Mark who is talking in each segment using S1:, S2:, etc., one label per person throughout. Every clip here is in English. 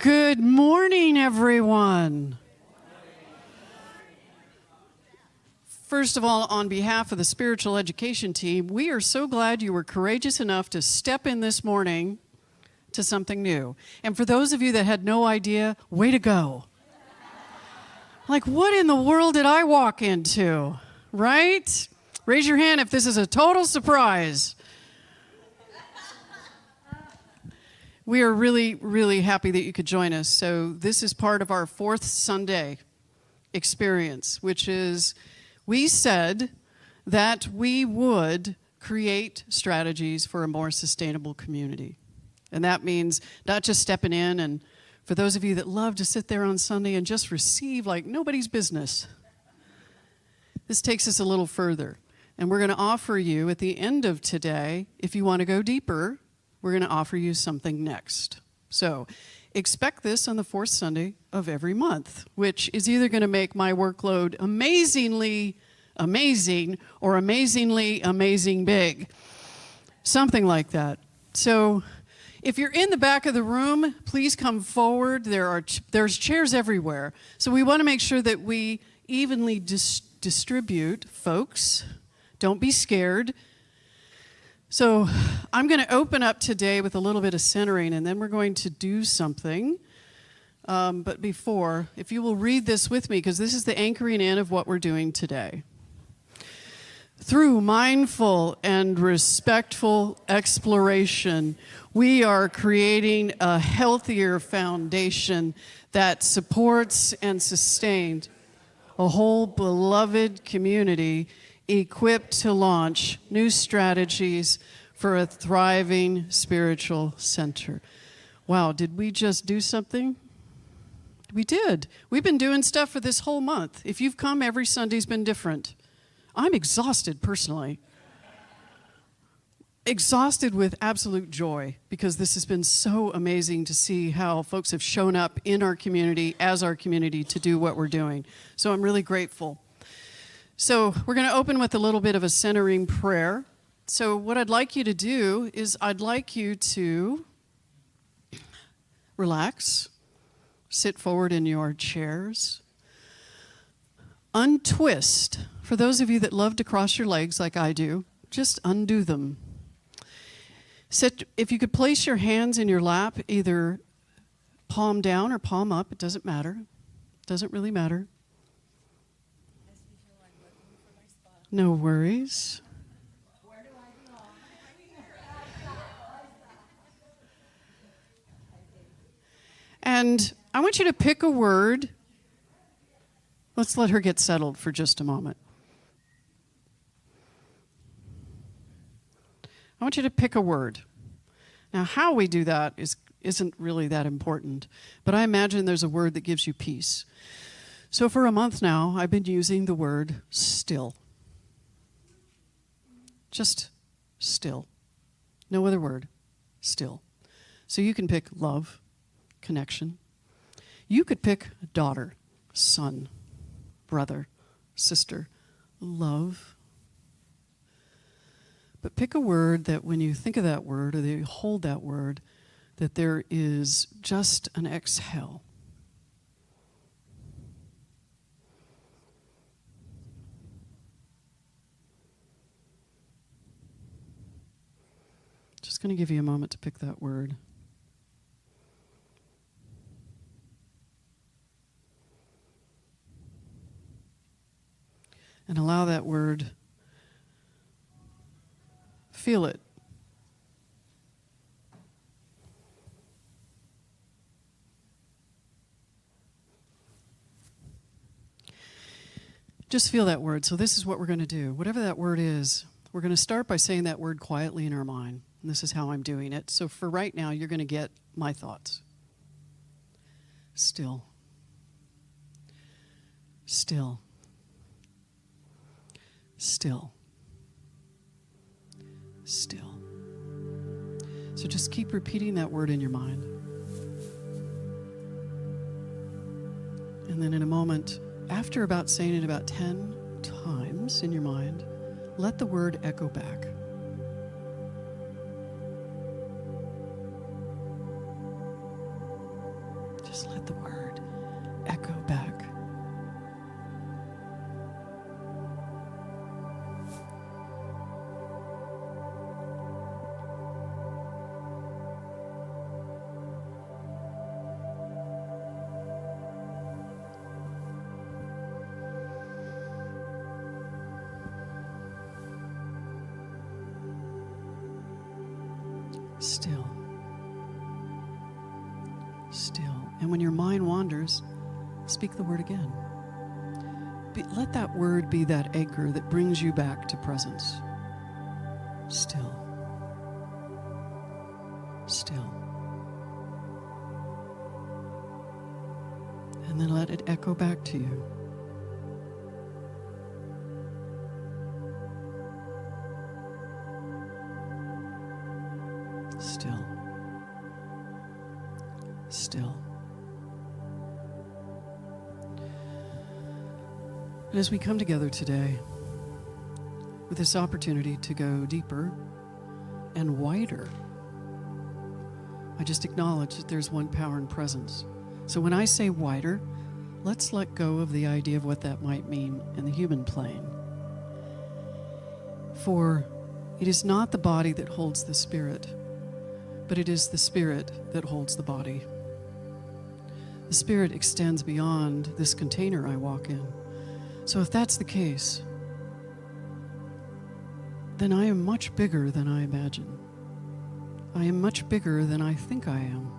S1: Good morning, everyone. First of all, on behalf of the spiritual education team, we are so glad you were courageous enough to step in this morning to something new. And for those of you that had no idea, way to go. Like, what in the world did I walk into, right? Raise your hand if this is a total surprise. We are really, really happy that you could join us. So this is part of our fourth Sunday experience, which is we said that we would create strategies for a more sustainable community. And that means not just stepping in, and for those of you that love to sit there on Sunday and just receive like nobody's business, this takes us a little further. And we're going to offer you at the end of today, if you want to go deeper, we're going to offer you something next. So expect this on the fourth Sunday of every month, which is either going to make my workload amazingly amazing or amazingly amazing big. Something like that. So if you're in the back of the room, please come forward. There's chairs everywhere. So we want to make sure that we evenly distribute folks. Don't be scared. So I'm going to open up today with a little bit of centering, and then we're going to do something. But before, if you will read this with me, because this is the anchoring in of what we're doing today. Through mindful and respectful exploration, we are creating a healthier foundation that supports and sustains a whole beloved community equipped to launch new strategies for a thriving spiritual center. Wow, did we just do something? We did. We've been doing stuff for this whole month. If you've come, every Sunday's been different. I'm exhausted personally. Exhausted with absolute joy, because this has been so amazing to see how folks have shown up in our community, as our community, to do what we're doing. So I'm really grateful. So we're going to open with a little bit of a centering prayer. So what I'd like you to do is I'd like you to relax, sit forward in your chairs, untwist. For those of you that love to cross your legs like I do, just undo them. Sit. If you could place your hands in your lap, either palm down or palm up, it doesn't matter. It doesn't really matter. No worries. Where do I belong? And I want you to pick a word. Let's let her get settled for just a moment. I want you to pick a word. Now, how we do that isn't really that important, but I imagine there's a word that gives you peace. So for a month now, I've been using the word still. Just still. No other word. Still. So you can pick love, connection. You could pick daughter, son, brother, sister, love. But pick a word that when you think of that word, or that you hold that word, that there is just an exhale. Just going to give you a moment to pick that word. And allow that word, feel it. Just feel that word. So this is what we're going to do. Whatever that word is, we're going to start by saying that word quietly in our mind. And this is how I'm doing it. So for right now, you're going to get my thoughts. Still. Still. Still. Still. So just keep repeating that word in your mind. And then in a moment, after about saying it about 10 times in your mind, let the word echo back. Still. Still. And when your mind wanders, speak the word again. Let that word be that anchor that brings you back to presence. Still. Still. And then let it echo back to you. Still. Still. And as we come together today with this opportunity to go deeper and wider, I just acknowledge that there's one power and presence. So when I say wider, let's let go of the idea of what that might mean in the human plane. For it is not the body that holds the spirit, but it is the spirit that holds the body. The spirit extends beyond this container I walk in. So if that's the case, then I am much bigger than I imagine. I am much bigger than I think I am.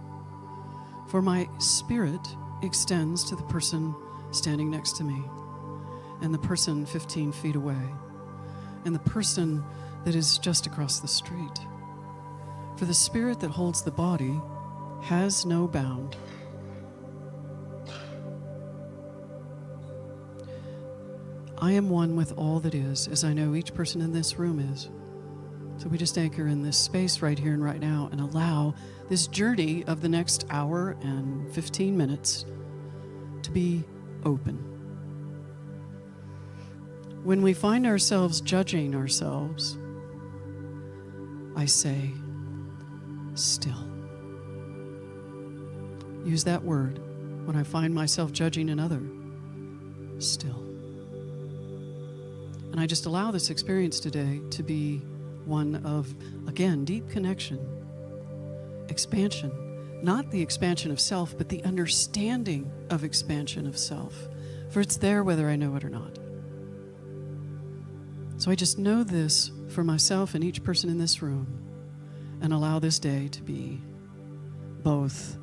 S1: For my spirit extends to the person standing next to me, and the person 15 feet away, and the person that is just across the street. For the spirit that holds the body has no bound. I am one with all that is, as I know each person in this room is. So we just anchor in this space right here and right now and allow this journey of the next hour and 15 minutes to be open. When we find ourselves judging ourselves, I say, still. Use that word when I find myself judging another, still. And I just allow this experience today to be one of, again, deep connection, expansion, not the expansion of self, but the understanding of expansion of self. For it's there whether I know it or not. So I just know this for myself and each person in this room, and allow this day to be both,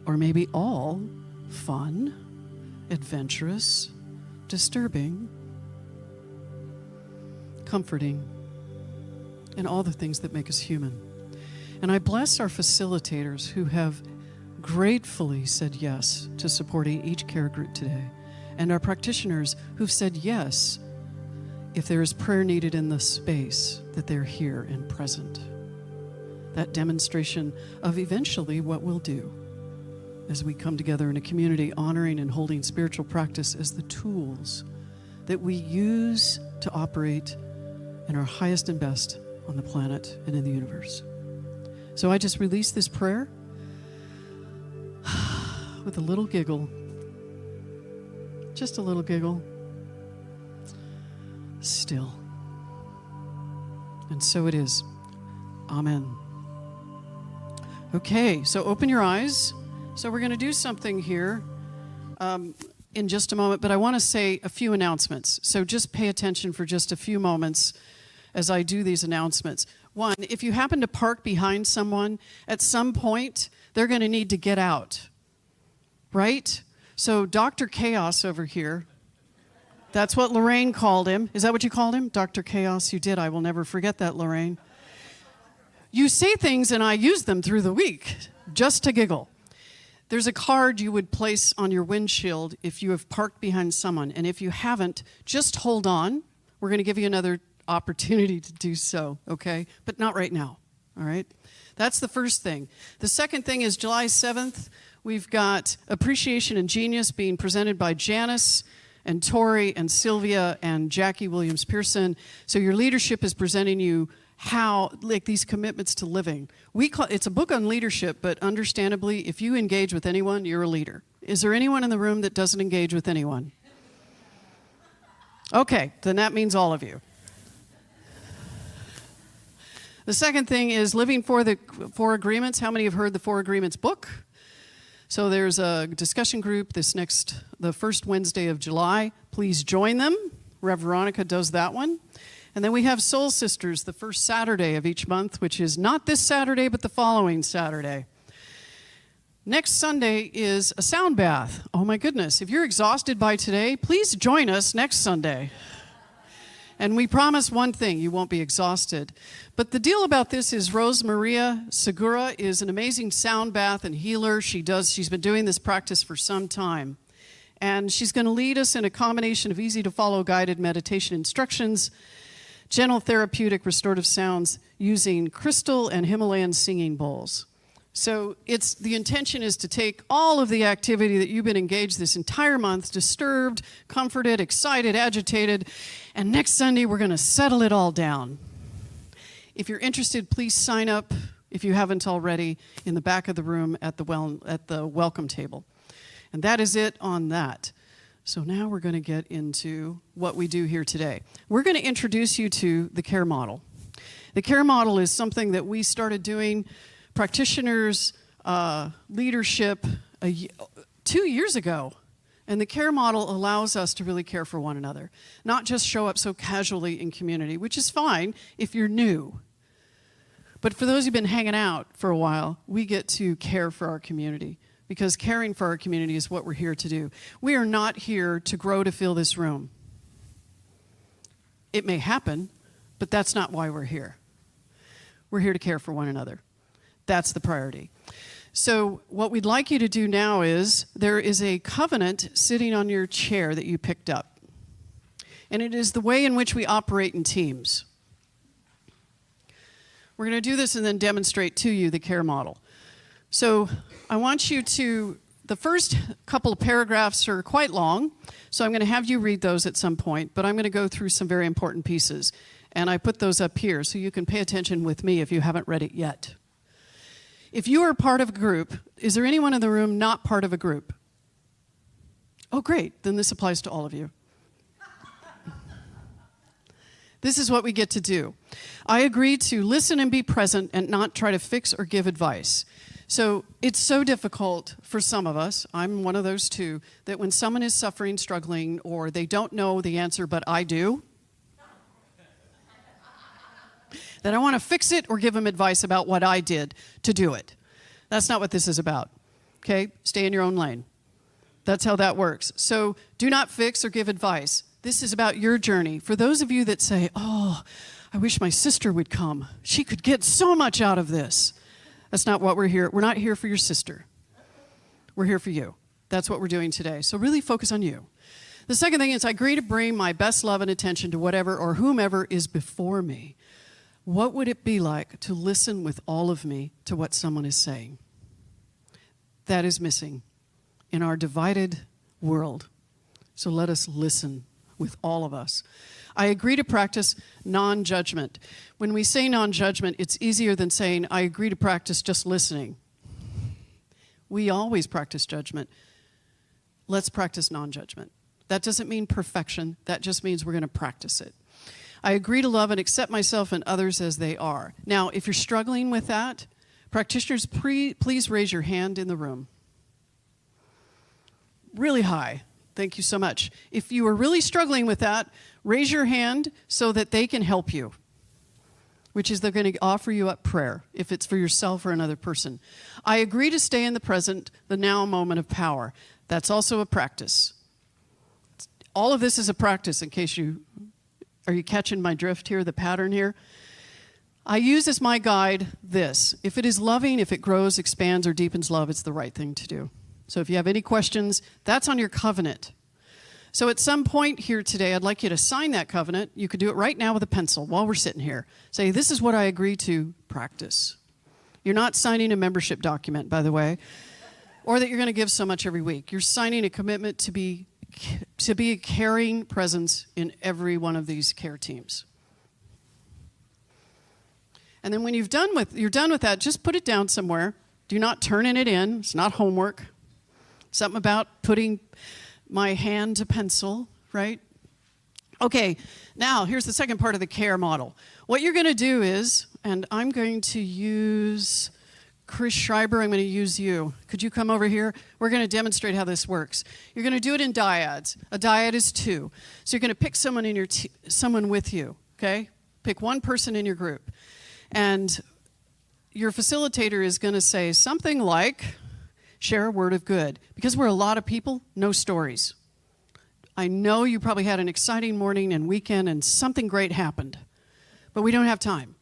S1: or maybe all, fun, adventurous, disturbing, comforting, and all the things that make us human. And I bless our facilitators who have gratefully said yes to supporting each care group today, and our practitioners who've said yes if there is prayer needed in the space, that they're here and present. That demonstration of eventually what we'll do as we come together in a community, honoring and holding spiritual practice as the tools that we use to operate in our highest and best on the planet and in the universe. So I just release this prayer with a little giggle, just a little giggle, still. And so it is. Amen. Okay, so open your eyes. So we're going to do something here in just a moment, but I want to say a few announcements. So just pay attention for just a few moments as I do these announcements. One, if you happen to park behind someone, at some point, they're going to need to get out, right? So Dr. Chaos over here, that's what Lorraine called him. Is that what you called him? Dr. Chaos? You did. I will never forget that, Lorraine. You say things and I use them through the week, just to giggle. There's a card you would place on your windshield if you have parked behind someone. And if you haven't, just hold on. We're going to give you another opportunity to do so, okay? But not right now, all right? That's the first thing. The second thing is July 7th, we've got Appreciation and Genius being presented by Janice and Tori and Sylvia and Jackie Williams-Pearson. So your leadership is presenting you how, like, these commitments to living. It's a book on leadership, but understandably, if you engage with anyone, you're a leader. Is there anyone in the room that doesn't engage with anyone? Okay, then that means all of you. The second thing is Living for the Four Agreements. How many have heard the Four Agreements book? So there's a discussion group the first Wednesday of July. Please join them. Rev Veronica does that one. And then we have Soul Sisters the first Saturday of each month, which is not this Saturday, but the following Saturday. Next Sunday is a sound bath. Oh my goodness, if you're exhausted by today, please join us next Sunday. And we promise one thing, you won't be exhausted. But the deal about this is Rose Maria Segura is an amazing sound bath and healer. She's been doing this practice for some time. And she's going to lead us in a combination of easy-to-follow guided meditation instructions, gentle therapeutic restorative sounds using crystal and Himalayan singing bowls. So the intention is to take all of the activity that you've been engaged this entire month, disturbed, comforted, excited, agitated, and next Sunday we're going to settle it all down. If you're interested, please sign up, if you haven't already, in the back of the room at the welcome table. And that is it on that. So now we're going to get into what we do here today. We're going to introduce you to the care model. The care model is something that we started doing, practitioners, leadership, 2 years ago. And the care model allows us to really care for one another, not just show up so casually in community, which is fine if you're new. But for those who've been hanging out for a while, we get to care for our community, because caring for our community is what we're here to do. We are not here to grow to fill this room. It may happen, but that's not why we're here. We're here to care for one another. That's the priority. So what we'd like you to do now is, there is a covenant sitting on your chair that you picked up. And it is the way in which we operate in teams. We're going to do this and then demonstrate to you the care model. So I want you to, the first couple of paragraphs are quite long, so I'm going to have you read those at some point, but I'm going to go through some very important pieces. And I put those up here so you can pay attention with me if you haven't read it yet. If you are part of a group, is there anyone in the room not part of a group? Oh, great. Then this applies to all of you. This is what we get to do. I agree to listen and be present and not try to fix or give advice. So it's so difficult for some of us, I'm one of those too, that when someone is suffering, struggling, or they don't know the answer, but I do, that I want to fix it or give them advice about what I did to do it. That's not what this is about, okay? Stay in your own lane. That's how that works. So do not fix or give advice. This is about your journey. For those of you that say, oh, I wish my sister would come. She could get so much out of this. That's not what we're here. We're not here for your sister. We're here for you. That's what we're doing today. So really focus on you. The second thing is, I agree to bring my best love and attention to whatever or whomever is before me. What would it be like to listen with all of me to what someone is saying? That is missing in our divided world. So let us listen with all of us. I agree to practice non-judgment. When we say non-judgment, it's easier than saying, I agree to practice just listening. We always practice judgment. Let's practice non-judgment. That doesn't mean perfection. That just means we're going to practice it. I agree to love and accept myself and others as they are. Now, if you're struggling with that, practitioners, please raise your hand in the room. Really high. Thank you so much. If you are really struggling with that, raise your hand so that they can help you, which is they're going to offer you up prayer, if it's for yourself or another person. I agree to stay in the present, the now moment of power. That's also a practice. All of this is a practice, in case are you catching my drift here, the pattern here? I use as my guide this. If it is loving, if it grows, expands, or deepens love, it's the right thing to do. So if you have any questions, that's on your covenant. So at some point here today, I'd like you to sign that covenant. You could do it right now with a pencil while we're sitting here. Say, this is what I agree to practice. You're not signing a membership document, by the way, or that you're going to give so much every week. You're signing a commitment to be a caring presence in every one of these care teams. And then when you're done with that, just put it down somewhere. Do not turn it in. It's not homework. Something about putting my hand to pencil, right? Okay, now here's the second part of the care model. What you're going to do is, and I'm going to use Chris Schreiber, I'm going to use you. Could you come over here? We're going to demonstrate how this works. You're going to do it in dyads. A dyad is two. So you're going to pick someone someone with you. okay? Pick one person in your group. And your facilitator is going to say something like, share a word of good. Because we're a lot of people, no stories. I know you probably had an exciting morning and weekend and something great happened, but we don't have time.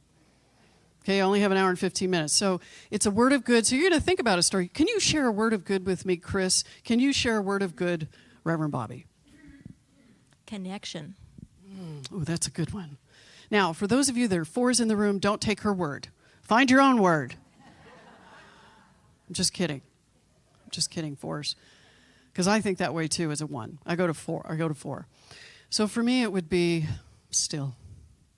S1: Okay, I only have an hour and 15 minutes. So it's a word of good. So you're going to think about a story. Can you share a word of good with me, Chris? Can you share a word of good, Reverend Bobbi?
S2: Connection.
S1: Oh, that's a good one. Now, for those of you that are fours in the room, don't take her word. Find your own word. I'm just kidding. I'm just kidding, fours. Because I think that way too as a one. I go to four. So for me, it would be still.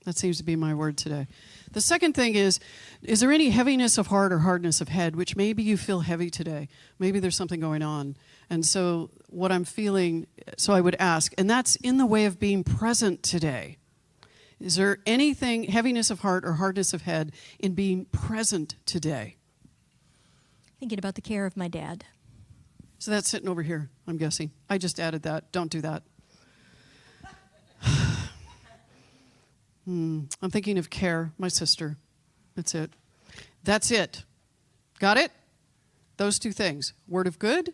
S1: That seems to be my word today. The second thing is there any heaviness of heart or hardness of head, which maybe you feel heavy today? Maybe there's something going on. And so what I'm feeling, so I would ask, and that's in the way of being present today. Is there anything, heaviness of heart or hardness of head, in being present today?
S2: Thinking about the care of my dad.
S1: So that's sitting over here, I'm guessing. I just added that. Don't do that. I'm thinking of care, my sister. That's it. That's it. Got it? Those two things. Word of good,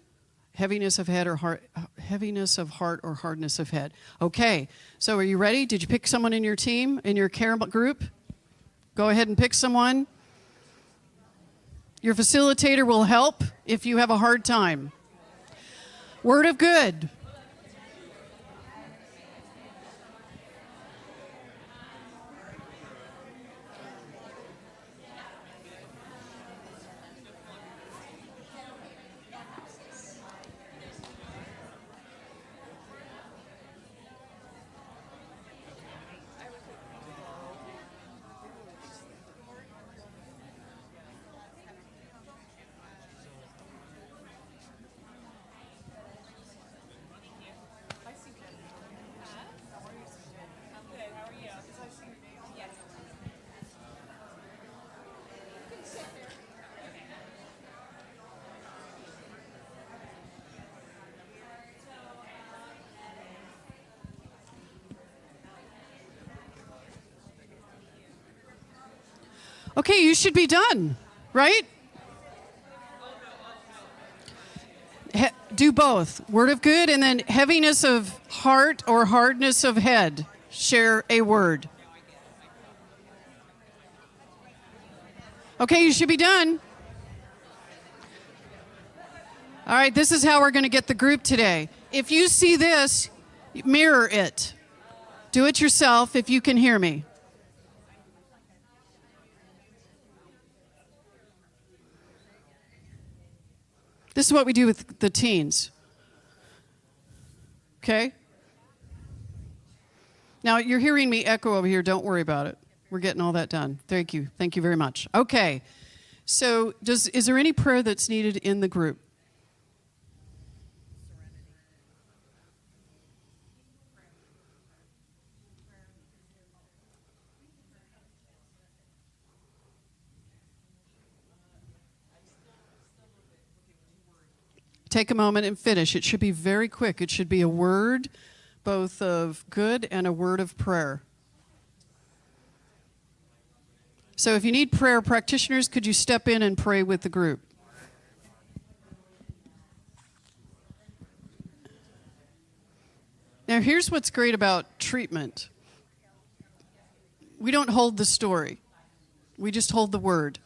S1: heaviness of head or heaviness of heart or hardness of head. Okay. So are you ready? Did you pick someone in your team, in your care group? Go ahead and pick someone. Your facilitator will help if you have a hard time. Word of good. Okay, you should be done, right? Do both. Word of good and then heaviness of heart or hardness of head. Share a word. Okay, you should be done. All right, this is how we're going to get the group today. If you see this, mirror it. Do it yourself if you can hear me. This is what we do with the teens. Okay? Now, you're hearing me echo over here. Don't worry about it. We're getting all that done. Thank you. Thank you very much. Okay. So, is there any prayer that's needed in the group? Take a moment and finish. It should be very quick. It should be a word, both of good and a word of prayer. So if you need prayer practitioners, could you step in and pray with the group? Now, here's what's great about treatment. We don't hold the story. We just hold the word.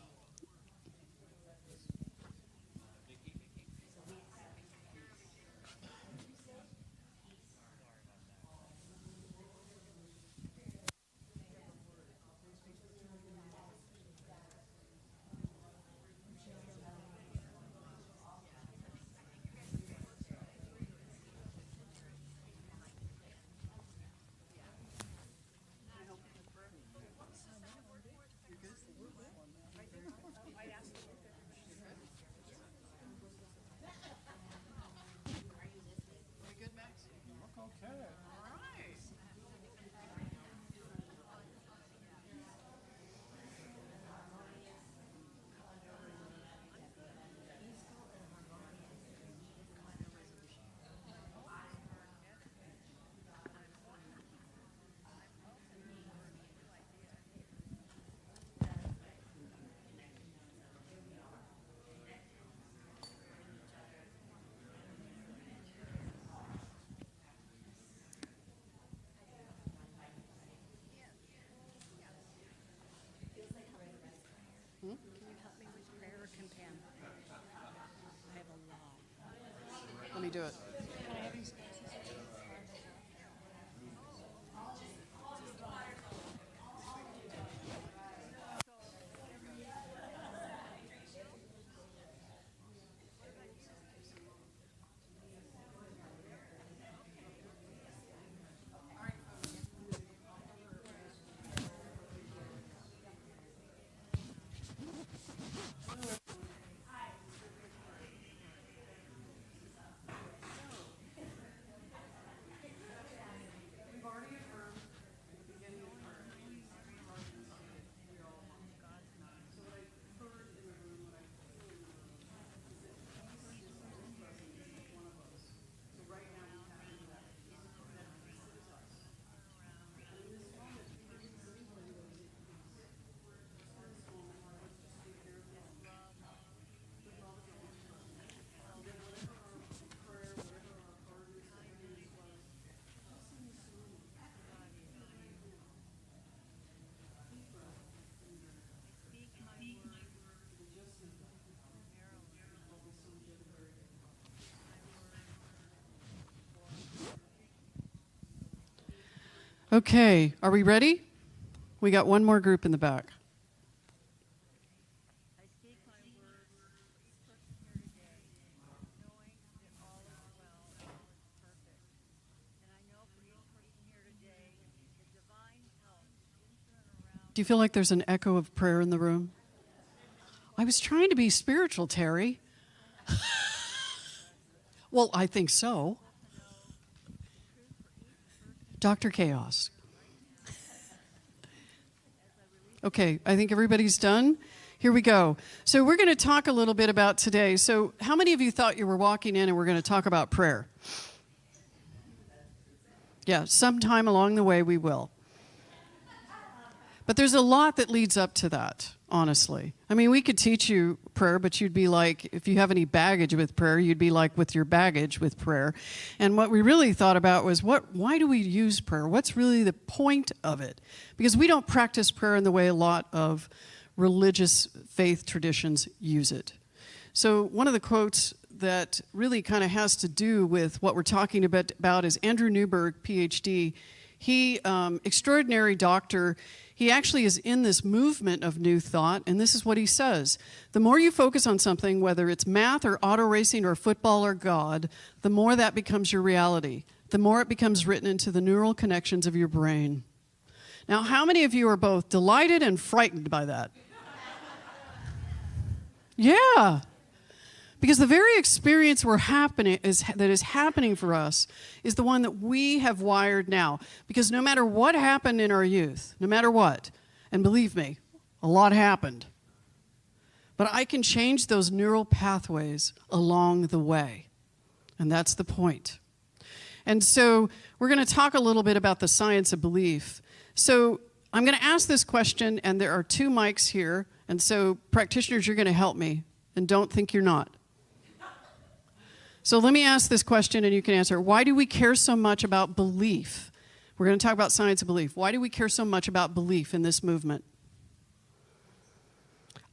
S1: Okay, are we ready? We got one more group in the back.
S3: I speak my words for each person here today, knowing that all is well and all is perfect. And I know for each person here today, the divine help in and around.
S1: Do you feel like there's an echo of prayer in the room? I was trying to be spiritual, Terry. Well, I think so. Dr. Chaos. Okay, I think everybody's done. Here we go. So we're going to talk a little bit about today. So how many of you thought you were walking in and we're going to talk about prayer? Yeah, sometime along the way we will. But there's a lot that leads up to that, honestly. I mean, we could teach you prayer, but you'd be like, if you have any baggage with prayer, you'd be like with your baggage with prayer. And what we really thought about was, why do we use prayer? What's really the point of it? Because we don't practice prayer in the way a lot of religious faith traditions use it. So one of the quotes that really kind of has to do with what we're talking about is Andrew Newberg, PhD. He, extraordinary doctor, he actually is in this movement of New Thought, and this is what he says. The more you focus on something, whether it's math or auto racing or football or God, the more that becomes your reality. The more it becomes written into the neural connections of your brain. Now, how many of you are both delighted and frightened by that? Yeah. Because the very experience that is happening for us is the one that we have wired now. Because no matter what happened in our youth, no matter what, and believe me, a lot happened, but I can change those neural pathways along the way. And that's the point. And so we're going to talk a little bit about the science of belief. So I'm going to ask this question, and there are 2 mics here. And so practitioners, you're going to help me. And don't think you're not. So let me ask this question and you can answer. Why do we care so much about belief? We're going to talk about science of belief. Why do we care so much about belief in this movement?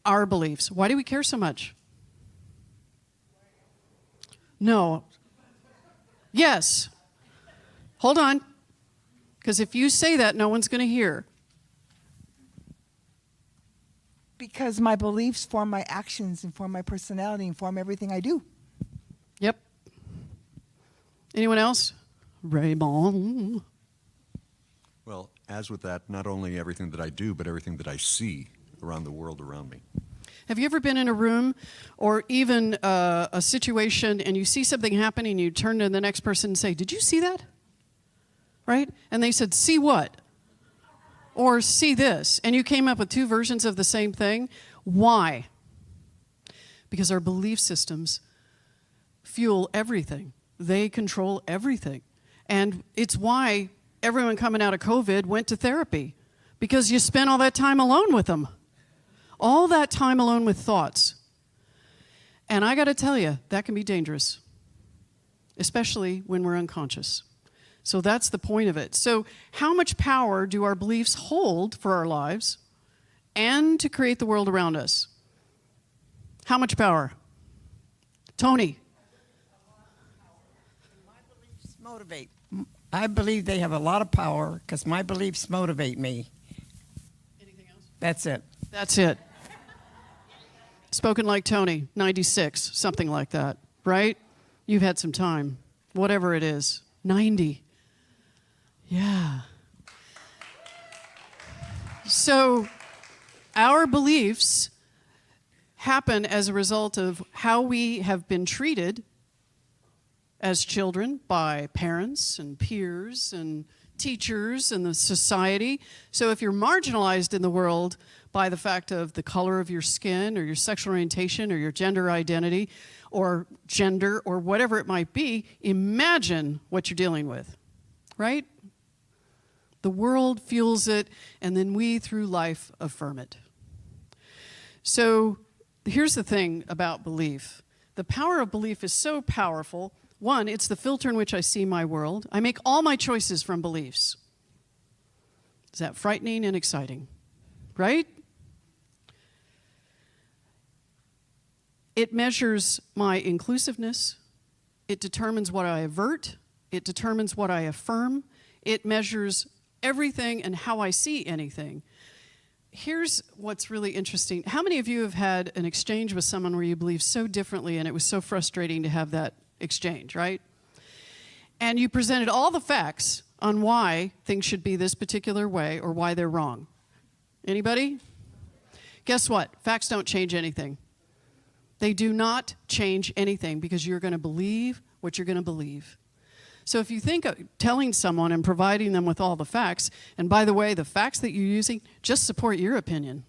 S1: Our beliefs. Why do we care so much? No. Yes. Hold on. Because if you say that, no one's going to hear.
S4: Because my beliefs form my actions and form my personality and form everything I do.
S1: Yep. Anyone else? Raymond.
S5: Well, as with that, not only everything that I do, but everything that I see around the world around me.
S1: Have you ever been in a room or even a situation and you see something happening and you turn to the next person and say, did you see that? Right? And they said, see what? Or see this. And you came up with 2 versions of the same thing. Why? Because our belief systems fuel everything. They control everything. And it's why everyone coming out of COVID went to therapy. Because you spent all that time alone with them. All that time alone with thoughts. And I got to tell you, that can be dangerous. Especially when we're unconscious. So that's the point of it. So how much power do our beliefs hold for our lives and to create the world around us? How much power? Tony.
S6: My beliefs motivate. I believe they have a lot of power because my beliefs motivate me.
S1: Anything else?
S6: That's it.
S1: That's it. Spoken like Tony, 96, something like that, right? You've had some time, whatever it is. 90. Yeah. So our beliefs happen as a result of how we have been treated as children by parents and peers and teachers and the society. So if you're marginalized in the world by the fact of the color of your skin or your sexual orientation or your gender identity or gender or whatever it might be, imagine what you're dealing with, right? The world fuels it, and then we, through life, affirm it. So here's the thing about belief. The power of belief is so powerful. 1, it's the filter in which I see my world. I make all my choices from beliefs. Is that frightening and exciting? Right? It measures my inclusiveness. It determines what I avert. It determines what I affirm. It measures everything and how I see anything. Here's what's really interesting. How many of you have had an exchange with someone where you believe so differently and it was so frustrating to have that exchange, right? And you presented all the facts on why things should be this particular way or why they're wrong. Anybody? Guess what? Facts don't change anything. They do not change anything because you're going to believe what you're going to believe. So if you think of telling someone and providing them with all the facts, and by the way, the facts that you're using just support your opinion.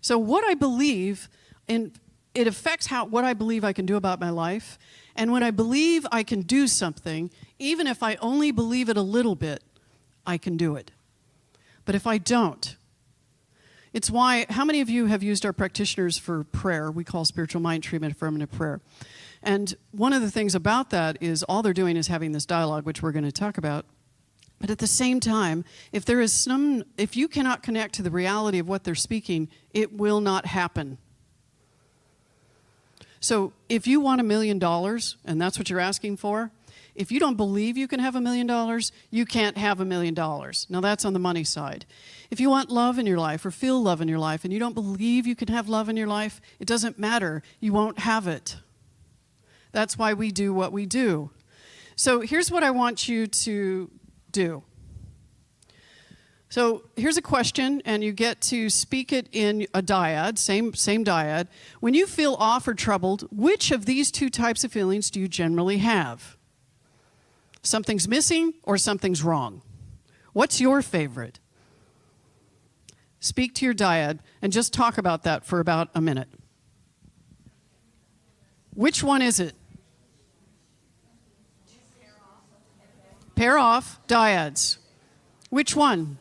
S1: So what I believe, and it affects what I believe I can do about my life. And when I believe I can do something, even if I only believe it a little bit, I can do it. But if I don't, it's why, how many of you have used our practitioners for prayer? We call spiritual mind treatment affirmative prayer. And one of the things about that is all they're doing is having this dialogue, which we're going to talk about. But at the same time, if you cannot connect to the reality of what they're speaking, it will not happen. So if you want $1 million, and that's what you're asking for, if you don't believe you can have $1 million, you can't have $1 million. Now that's on the money side. If you want love in your life or feel love in your life and you don't believe you can have love in your life, it doesn't matter. You won't have it. That's why we do what we do. So here's what I want you to do. So here's a question, and you get to speak it in a dyad, same dyad. When you feel off or troubled, which of these two types of feelings do you generally have? Something's missing or something's wrong? What's your favorite? Speak to your dyad and just talk about that for about a minute. Which one is it? Pair off, dyads. Which one?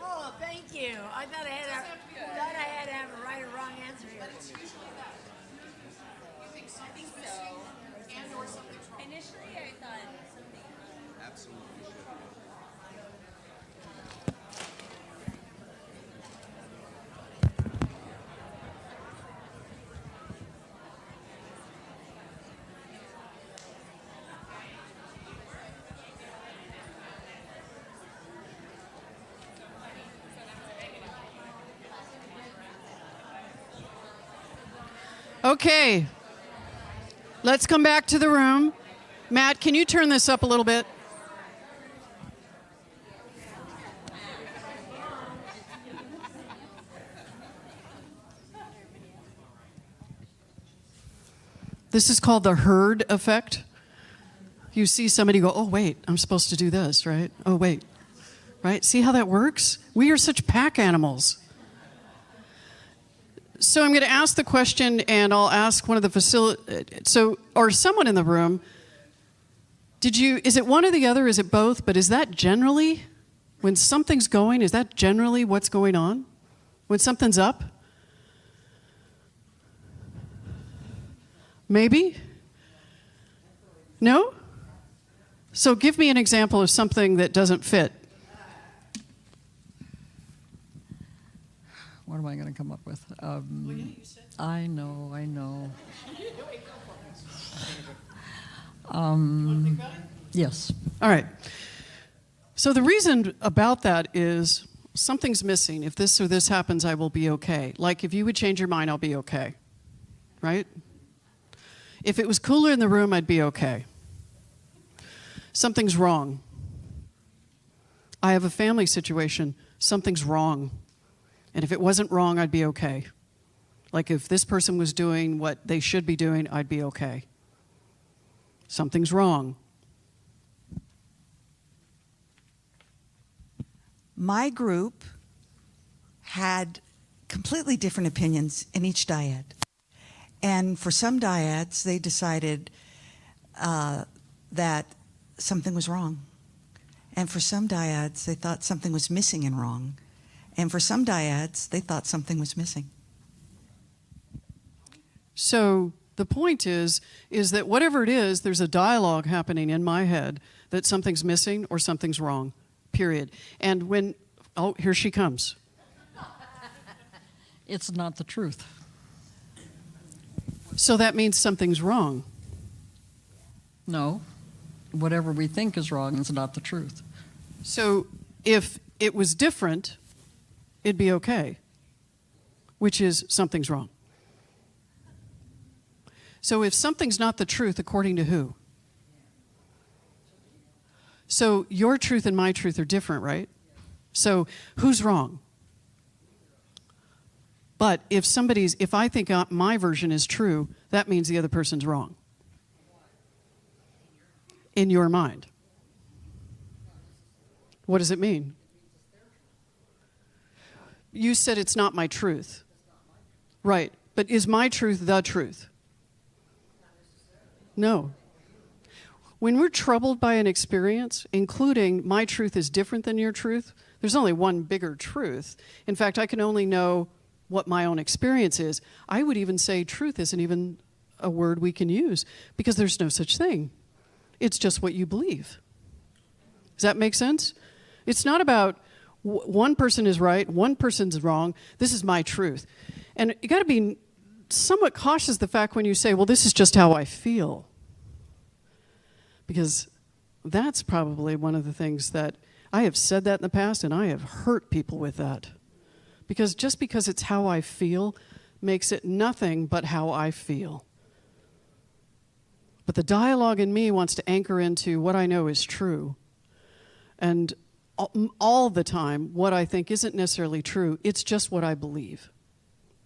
S3: Oh, thank you. I thought I had to have a right or wrong answer here.
S1: But it's usually that. You think something's missing and or something's wrong.
S3: Initially, I thought something.
S5: Absolutely should.
S1: Okay, let's come back to the room. Matt, can you turn this up a little bit? This is called the herd effect. You see somebody go, oh, wait, I'm supposed to do this, right? Oh, wait, right? See how that works? We are such pack animals. So I'm going to ask the question, and I'll ask one of the or someone in the room, is it one or the other, is it both, but is that generally, when something's going, is that generally what's going on? When something's up? Maybe? No? So give me an example of something that doesn't fit.
S6: What am I going to come up with? I know. Yes.
S1: All right. So the reason about that is something's missing. If this or this happens, I will be okay. Like if you would change your mind, I'll be okay. Right? If it was cooler in the room, I'd be okay. Something's wrong. I have a family situation. Something's wrong. And if it wasn't wrong, I'd be okay. Like if this person was doing what they should be doing, I'd be okay. Something's wrong.
S7: My group had completely different opinions in each dyad. And for some dyads, they decided that something was wrong. And for some dyads, they thought something was missing and wrong. And for some dyads, they thought something was missing.
S1: So the point is that whatever it is, there's a dialogue happening in my head that something's missing or something's wrong, period. And when, oh, here she comes.
S8: It's not the truth.
S1: So that means something's wrong.
S8: No. Whatever we think is wrong is not the truth.
S1: So if it was different, it'd be okay, which is something's wrong. So if something's not the truth, according to who? So your truth and my truth are different, right? So who's wrong? But if I think my version is true, that means the other person's wrong. In your mind. What does it mean? You said it's not my truth. Right. But is my truth the truth? No. When we're troubled by an experience, including my truth is different than your truth, there's only one bigger truth. In fact, I can only know what my own experience is. I would even say truth isn't even a word we can use because there's no such thing. It's just what you believe. Does that make sense? It's not about one person is right, one person's wrong. This is my truth. And you got to be somewhat cautious of the fact when you say, well, this is just how I feel. Because that's probably one of the things that I have said that in the past, and I have hurt people with that. Because just because it's how I feel makes it nothing but how I feel. But the dialogue in me wants to anchor into what I know is true. And all the time, what I think isn't necessarily true. It's just what I believe.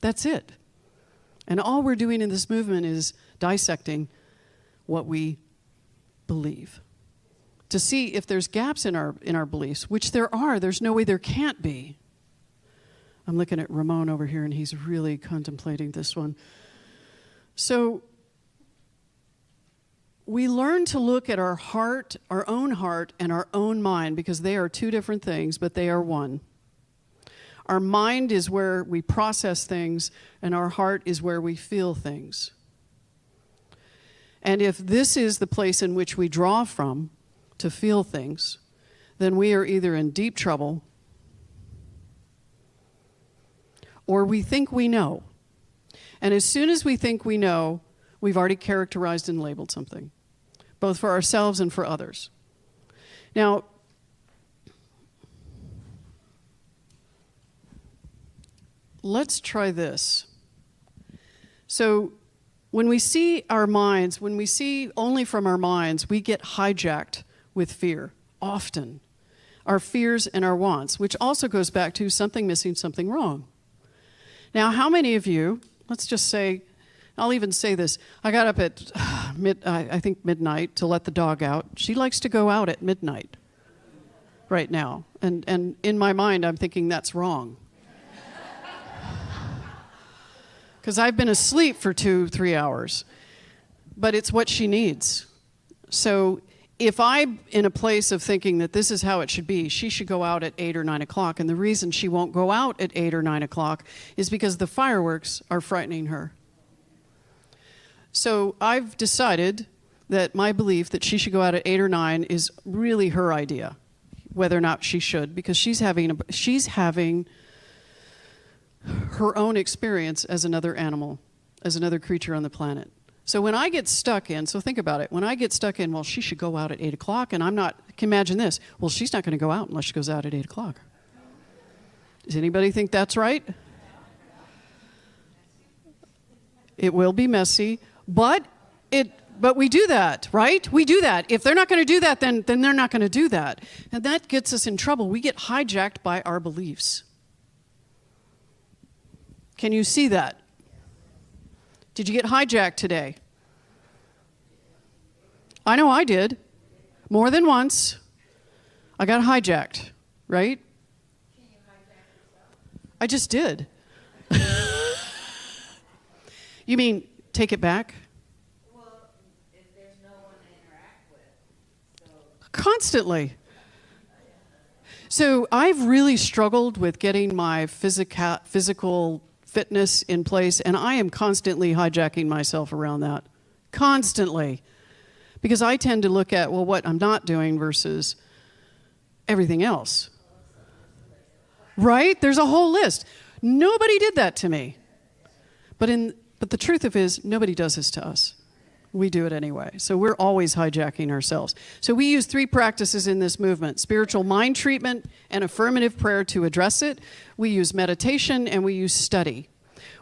S1: That's it. And all we're doing in this movement is dissecting what we believe to see if there's gaps in our beliefs, which there are. There's no way there can't be. I'm looking at Ramon over here, and he's really contemplating this one. So we learn to look at our heart, our own heart, and our own mind, because they are two different things, but they are one. Our mind is where we process things, and our heart is where we feel things. And if this is the place in which we draw from to feel things, then we are either in deep trouble or we think we know. And as soon as we think we know, we've already characterized and labeled something, both for ourselves and for others. Now, let's try this. So when we see our minds, when we see only from our minds, we get hijacked with fear, often. Our fears and our wants, which also goes back to something missing, something wrong. Now, how many of you, let's just say, I'll even say this, I got up at I think midnight to let the dog out. She likes to go out at midnight right now. And in my mind, I'm thinking that's wrong. Because I've been asleep for 2-3 hours. But it's what she needs. So if I'm in a place of thinking that this is how it should be, she should go out at 8 or 9 o'clock. And the reason she won't go out at 8 or 9 o'clock is because the fireworks are frightening her. So I've decided that my belief that she should go out at 8 or 9 is really her idea, whether or not she should, because she's having her own experience as another animal, as another creature on the planet. So when I get stuck in, so think about it, when I get stuck in, well, she should go out at 8 o'clock, and I'm not, imagine this, well, she's not going to go out unless she goes out at 8 o'clock. Does anybody think that's right? It will be messy, but But we do that, right? We do that. If they're not going to do that, then they're not going to do that. And that gets us in trouble. We get hijacked by our beliefs. Can you see that? Did you get hijacked today? I know I did. More than once. I got hijacked, right? Can you hijack yourself? I just did. You mean take it back? Constantly. So I've really struggled with getting my physical fitness in place, and I am constantly hijacking myself around that. Constantly. Because I tend to look at, well, what I'm not doing versus everything else. Right? There's a whole list. Nobody did that to me. But the truth of it is, nobody does this to us. We do it anyway. So we're always hijacking ourselves. So we use 3 practices in this movement: spiritual mind treatment and affirmative prayer to address it. We use meditation and we use study.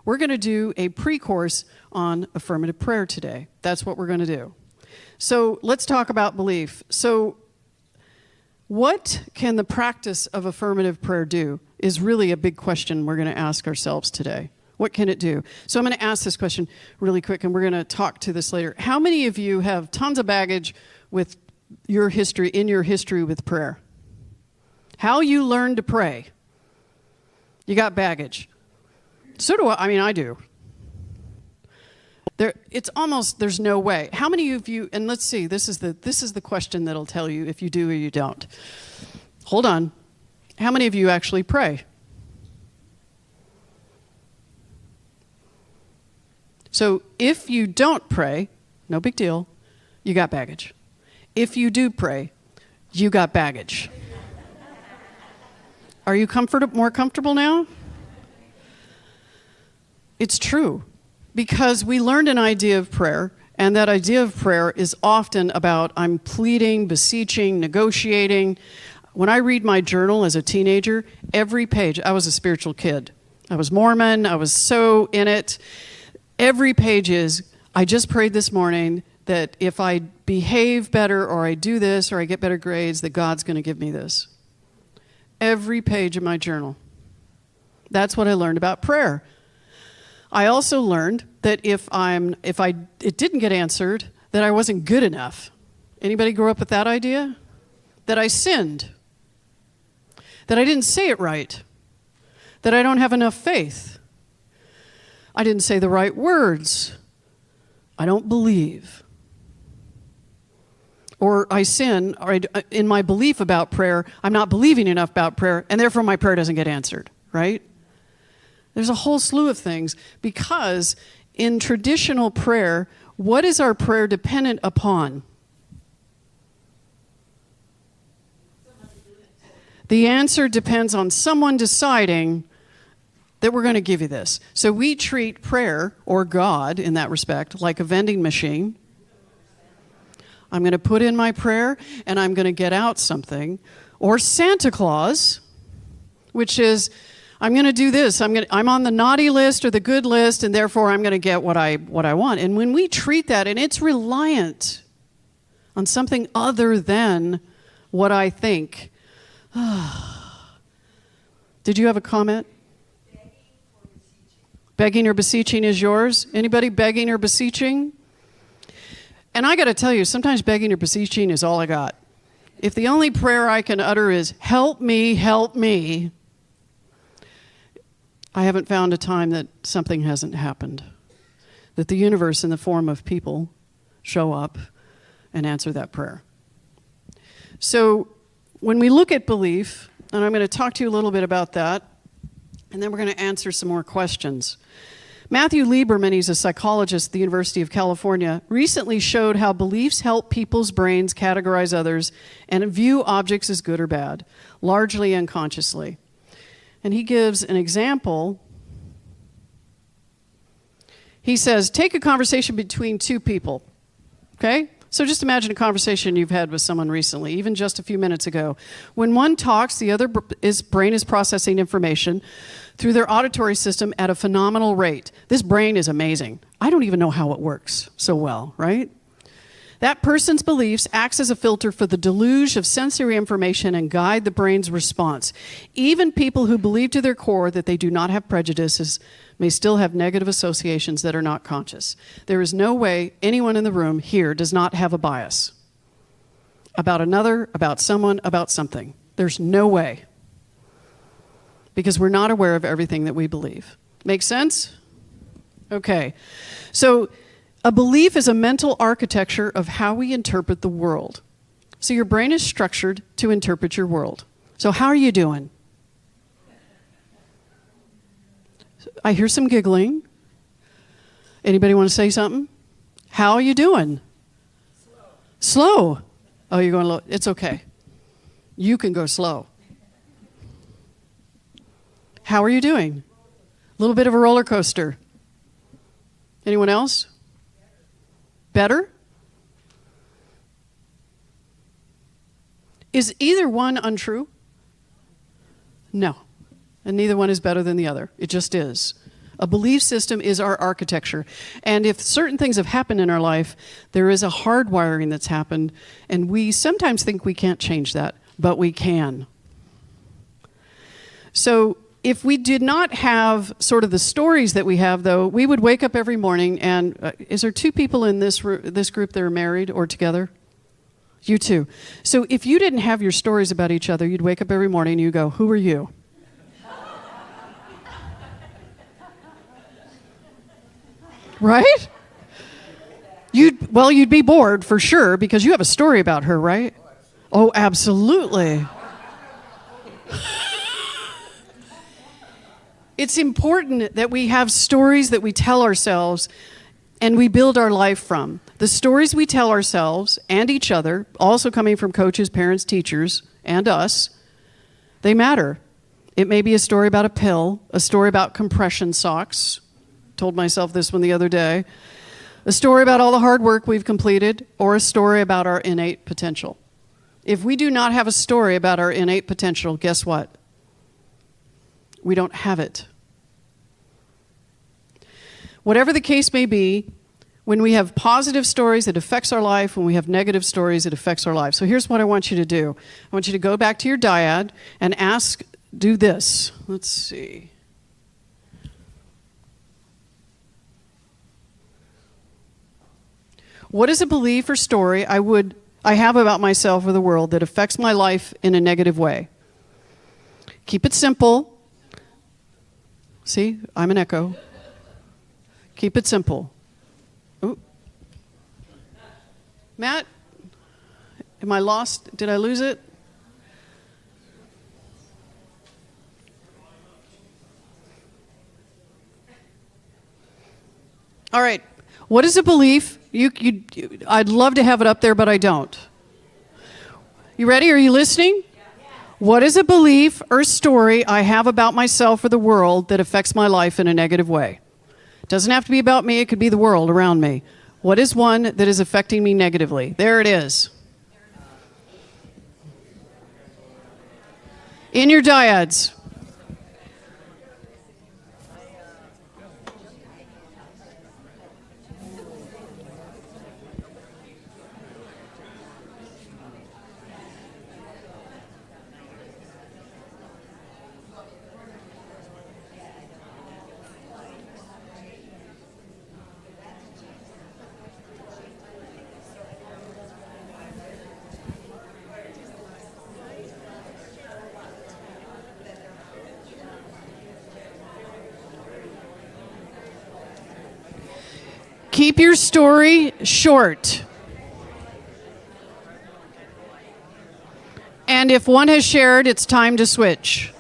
S1: We're going to do a pre-course on affirmative prayer today. That's what we're going to do. So let's talk about belief. So what can the practice of affirmative prayer do is really a big question we're going to ask ourselves today. What can it do? So I'm going to ask this question really quick, and we're going to talk to this later. How many of you have tons of baggage with your history with prayer? How you learned to pray? You got baggage. So do I. I mean, I do. There's no way. How many of you? And let's see. This is the question that'll tell you if you do or you don't. Hold on. How many of you actually pray? So if you don't pray, no big deal, you got baggage. If you do pray, you got baggage. Are you more comfortable now? It's true, because we learned an idea of prayer, and that idea of prayer is often about I'm pleading, beseeching, negotiating. When I read my journal as a teenager, every page, I was a spiritual kid. I was Mormon, I was so in it. Every page is, I just prayed this morning that if I behave better or I do this or I get better grades, that God's going to give me this. Every page of my journal. That's what I learned about prayer. I also learned that if it didn't get answered, that I wasn't good enough. Anybody grow up with that idea? That I sinned. That I didn't say it right. That I don't have enough faith. I didn't say the right words. I don't believe. Or I sin, or in my belief about prayer, I'm not believing enough about prayer, and therefore my prayer doesn't get answered, right? There's a whole slew of things, because in traditional prayer, what is our prayer dependent upon? The answer depends on someone deciding that we're going to give you this. So we treat prayer, or God in that respect, like a vending machine. I'm going to put in my prayer, and I'm going to get out something. Or Santa Claus, which is, I'm going to do this. I'm on the naughty list or the good list, and therefore I'm going to get what I want. And when we treat that, and it's reliant on something other than what I think. Did you have a comment? Begging or beseeching is yours? Anybody begging or beseeching? And I got to tell you, sometimes begging or beseeching is all I got. If the only prayer I can utter is, help me, I haven't found a time that something hasn't happened. That the universe in the form of people show up and answer that prayer. So when we look at belief, and I'm going to talk to you a little bit about that, and then we're going to answer some more questions. Matthew Lieberman, he's a psychologist at the University of California, recently showed how beliefs help people's brains categorize others and view objects as good or bad, largely unconsciously. And he gives an example. He says, take a conversation between two people, okay? So just imagine a conversation you've had with someone recently, even just a few minutes ago. When one talks, the other brain is processing information through their auditory system at a phenomenal rate. This brain is amazing. I don't even know how it works so well, right? That person's beliefs acts as a filter for the deluge of sensory information and guide the brain's response. Even people who believe to their core that they do not have prejudices may still have negative associations that are not conscious. There is no way anyone in the room here does not have a bias about another, about someone, about something. There's no way. Because we're not aware of everything that we believe. Make sense? Okay. So a belief is a mental architecture of how we interpret the world. So your brain is structured to interpret your world. So how are you doing? I hear some giggling. Anybody want to say something? How are you doing? Slow. Oh, you're going low. It's okay. You can go slow. How are you doing? A little bit of a roller coaster. Anyone else? Better? Is either one untrue? No. And neither one is better than the other. It just is. A belief system is our architecture. And if certain things have happened in our life, there is a hardwiring that's happened, and we sometimes think we can't change that, but we can. So if we did not have sort of the stories that we have, though, we would wake up every morning, and is there two people in this group that are married or together? You two. So if you didn't have your stories about each other, you'd wake up every morning and you go, who are you? Right? You'd be bored for sure because you have a story about her, right? Oh, absolutely. It's important that we have stories that we tell ourselves and we build our life from. The stories we tell ourselves and each other, also coming from coaches, parents, teachers, and us, they matter. It may be a story about a pill, a story about compression socks. Told myself this one the other day. A story about all the hard work we've completed, or a story about our innate potential. If we do not have a story about our innate potential, guess what? We don't have it. Whatever the case may be, when we have positive stories, it affects our life. When we have negative stories, it affects our life. So here's what I want you to do. I want you to go back to your dyad and do this. Let's see. What is a belief or story I have about myself or the world that affects my life in a negative way? Keep it simple. See, I'm an echo. Keep it simple. Ooh. Matt, am I lost? Did I lose it? All right. What is a belief? I'd love to have it up there, but I don't. You ready? Are you listening? What is a belief or story I have about myself or the world that affects my life in a negative way? It doesn't have to be about me. It could be the world around me. What is one that is affecting me negatively? There it is. In your dyads. Keep your story short. And if one has shared, it's time to switch.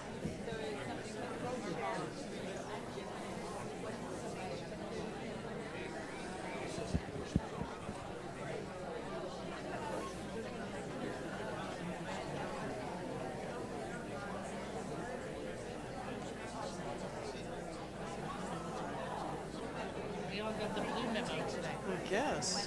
S1: Yes.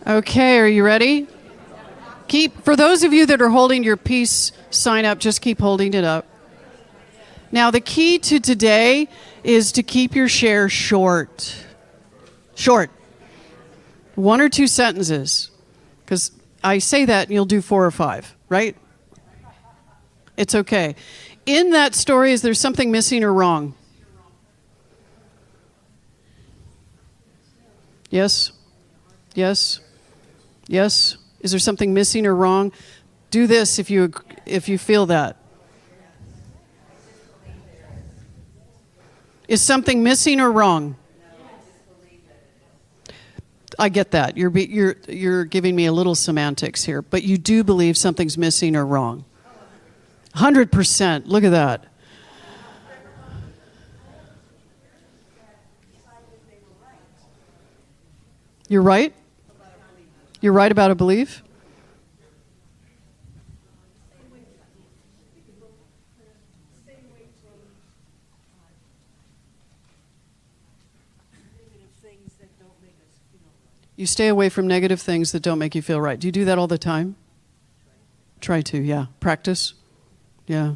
S1: Okay, are you ready? For those of you that are holding your peace sign up, just keep holding it up. Now, the key to today is to keep your share short. Short. 1 or 2 sentences. Because I say that and you'll do 4 or 5, right? It's okay. In that story, is there something missing or wrong? Yes? Yes? Yes? Is there something missing or wrong? Do this if you feel that. Is something missing or wrong? I get that. You're giving me a little semantics here, but you do believe something's missing or wrong. 100%. Look at that. You're right? You're right about a belief? You stay away from negative things that don't make you feel right. Do you do that all the time? Try to, yeah. Practice? Yeah.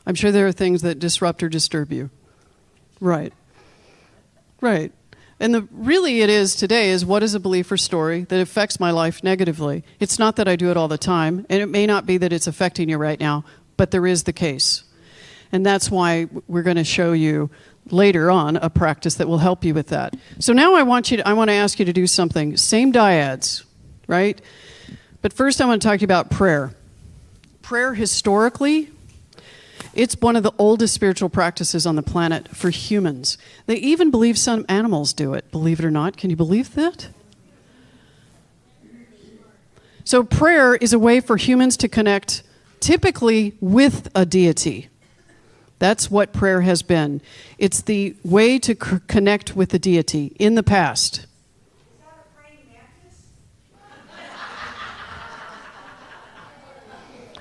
S1: I'm sure there are things that disrupt or disturb you. Right. Right. And really it is today is what is a belief or story that affects my life negatively? It's not that I do it all the time, and it may not be that it's affecting you right now, but there is the case. And that's why we're going to show you later on a practice that will help you with that. So now I want to ask you to do something. Same dyads, right? But first I want to talk to you about prayer. Prayer historically, it's one of the oldest spiritual practices on the planet for humans. They even believe some animals do it, believe it or not. Can you believe that? So prayer is a way for humans to connect typically with a deity. That's what prayer has been. It's the way to connect with the deity in the past. Is that a praying mantis?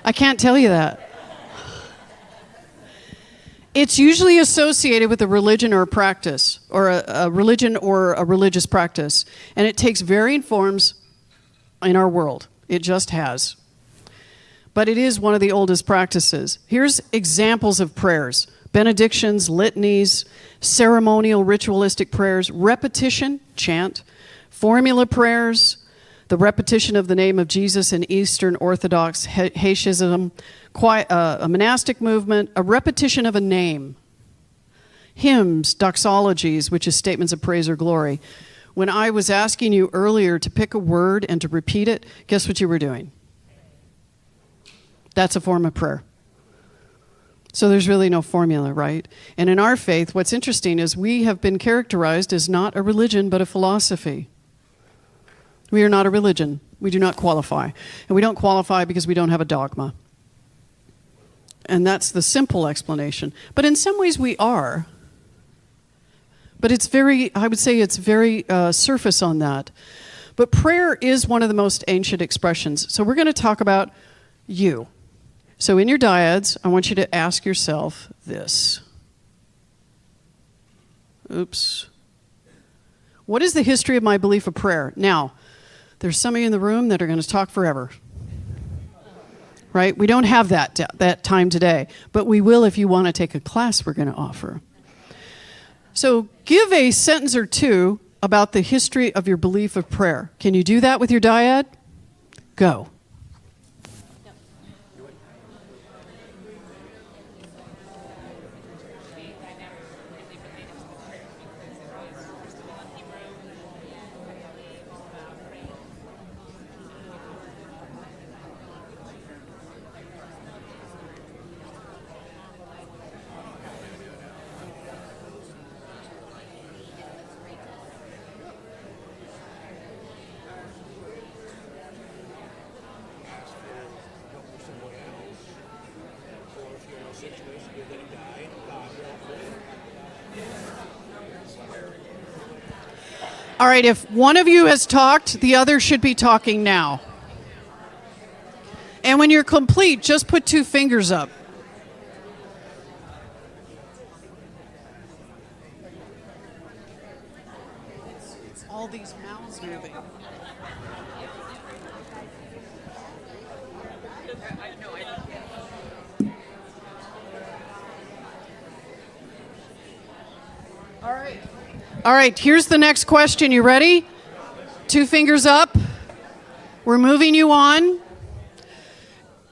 S1: I can't tell you that. It's usually associated with a religion or a practice, or a religion or a religious practice. And it takes varying forms in our world. It just has. But it is one of the oldest practices. Here's examples of prayers: benedictions, litanies, ceremonial ritualistic prayers, repetition, chant, formula prayers, the repetition of the name of Jesus in Eastern Orthodox Haitianism, a monastic movement, a repetition of a name, hymns, doxologies, which is statements of praise or glory. When I was asking you earlier to pick a word and to repeat it, guess what you were doing? That's a form of prayer. So there's really no formula, right? And in our faith, what's interesting is we have been characterized as not a religion, but a philosophy. We are not a religion. We do not qualify. And we don't qualify because we don't have a dogma. And that's the simple explanation. But in some ways we are. But I would say it's very surface on that. But prayer is one of the most ancient expressions. So we're going to talk about you. So in your dyads, I want you to ask yourself this. Oops. What is the history of my belief of prayer? Now, there's some of you in the room that are going to talk forever. Right? We don't have that time today, but we will if you want to take a class we're going to offer. So give a sentence or two about the history of your belief of prayer. Can you do that with your dyad? Go. All right, if one of you has talked, the other should be talking now. And when you're complete, just put 2 fingers up. all these mouths moving. All right, here's the next question. You ready? 2 fingers up. We're moving you on.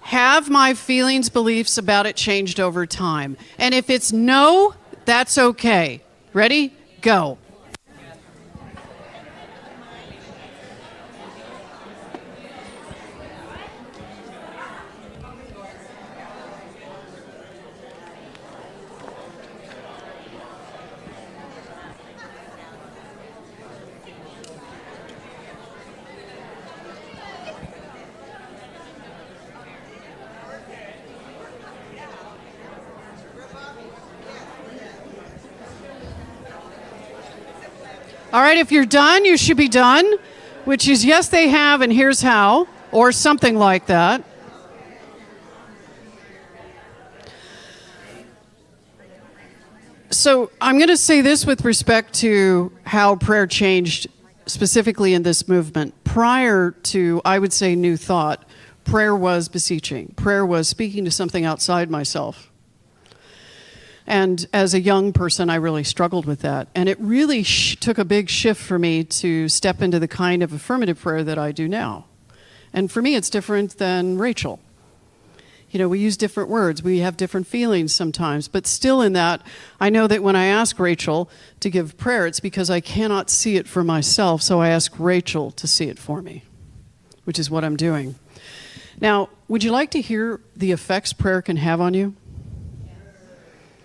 S1: Have my feelings, beliefs about it changed over time? And if it's no, that's okay. Ready? Go. All right, if you're done, you should be done, which is yes, they have, and here's how, or something like that. So I'm going to say this with respect to how prayer changed specifically in this movement. Prior to, I would say, New Thought, prayer was beseeching. Prayer was speaking to something outside myself. And as a young person, I really struggled with that. And it really took a big shift for me to step into the kind of affirmative prayer that I do now. And for me, it's different than Rachel. You know, we use different words. We have different feelings sometimes. But still in that, I know that when I ask Rachel to give prayer, it's because I cannot see it for myself. So I ask Rachel to see it for me, which is what I'm doing. Now, would you like to hear the effects prayer can have on you?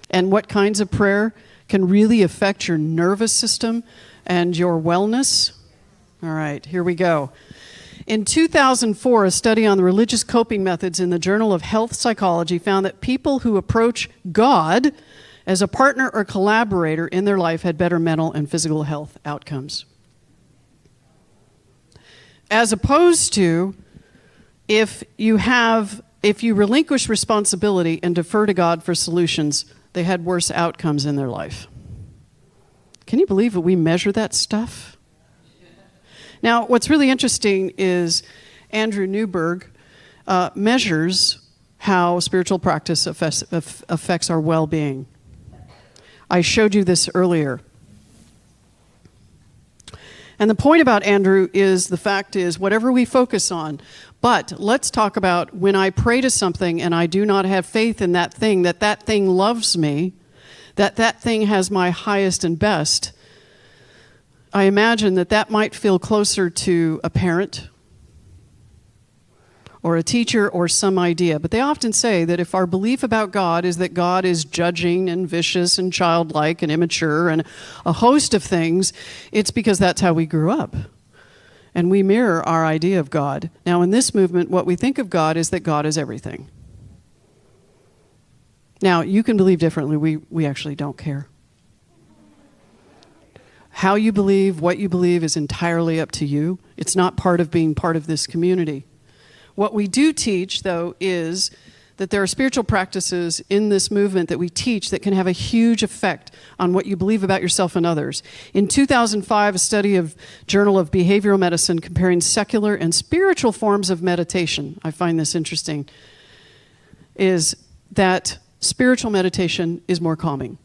S1: And what kinds of prayer can really affect your nervous system and your wellness? All right, here we go. In 2004, a study on the religious coping methods in the Journal of Health Psychology found that people who approach God as a partner or collaborator in their life had better mental and physical health outcomes. As opposed to if you relinquish responsibility and defer to God for solutions, they had worse outcomes in their life. Can you believe that we measure that stuff? Now, what's really interesting is Andrew Newberg measures how spiritual practice affects our well-being. I showed you this earlier. And the point about Andrew is the fact is whatever we focus on, but let's talk about when I pray to something and I do not have faith in that thing loves me, that thing has my highest and best. I imagine that might feel closer to a parent or a teacher or some idea. But they often say that if our belief about God is that God is judging and vicious and childlike and immature and a host of things, it's because that's how we grew up. And we mirror our idea of God. Now, in this movement, what we think of God is that God is everything. Now, you can believe differently. We actually don't care. How you believe, what you believe is entirely up to you. It's not part of being part of this community. What we do teach, though, is that there are spiritual practices in this movement that we teach that can have a huge effect on what you believe about yourself and others. In 2005, a study of Journal of Behavioral Medicine comparing secular and spiritual forms of meditation, I find this interesting, is that spiritual meditation is more calming,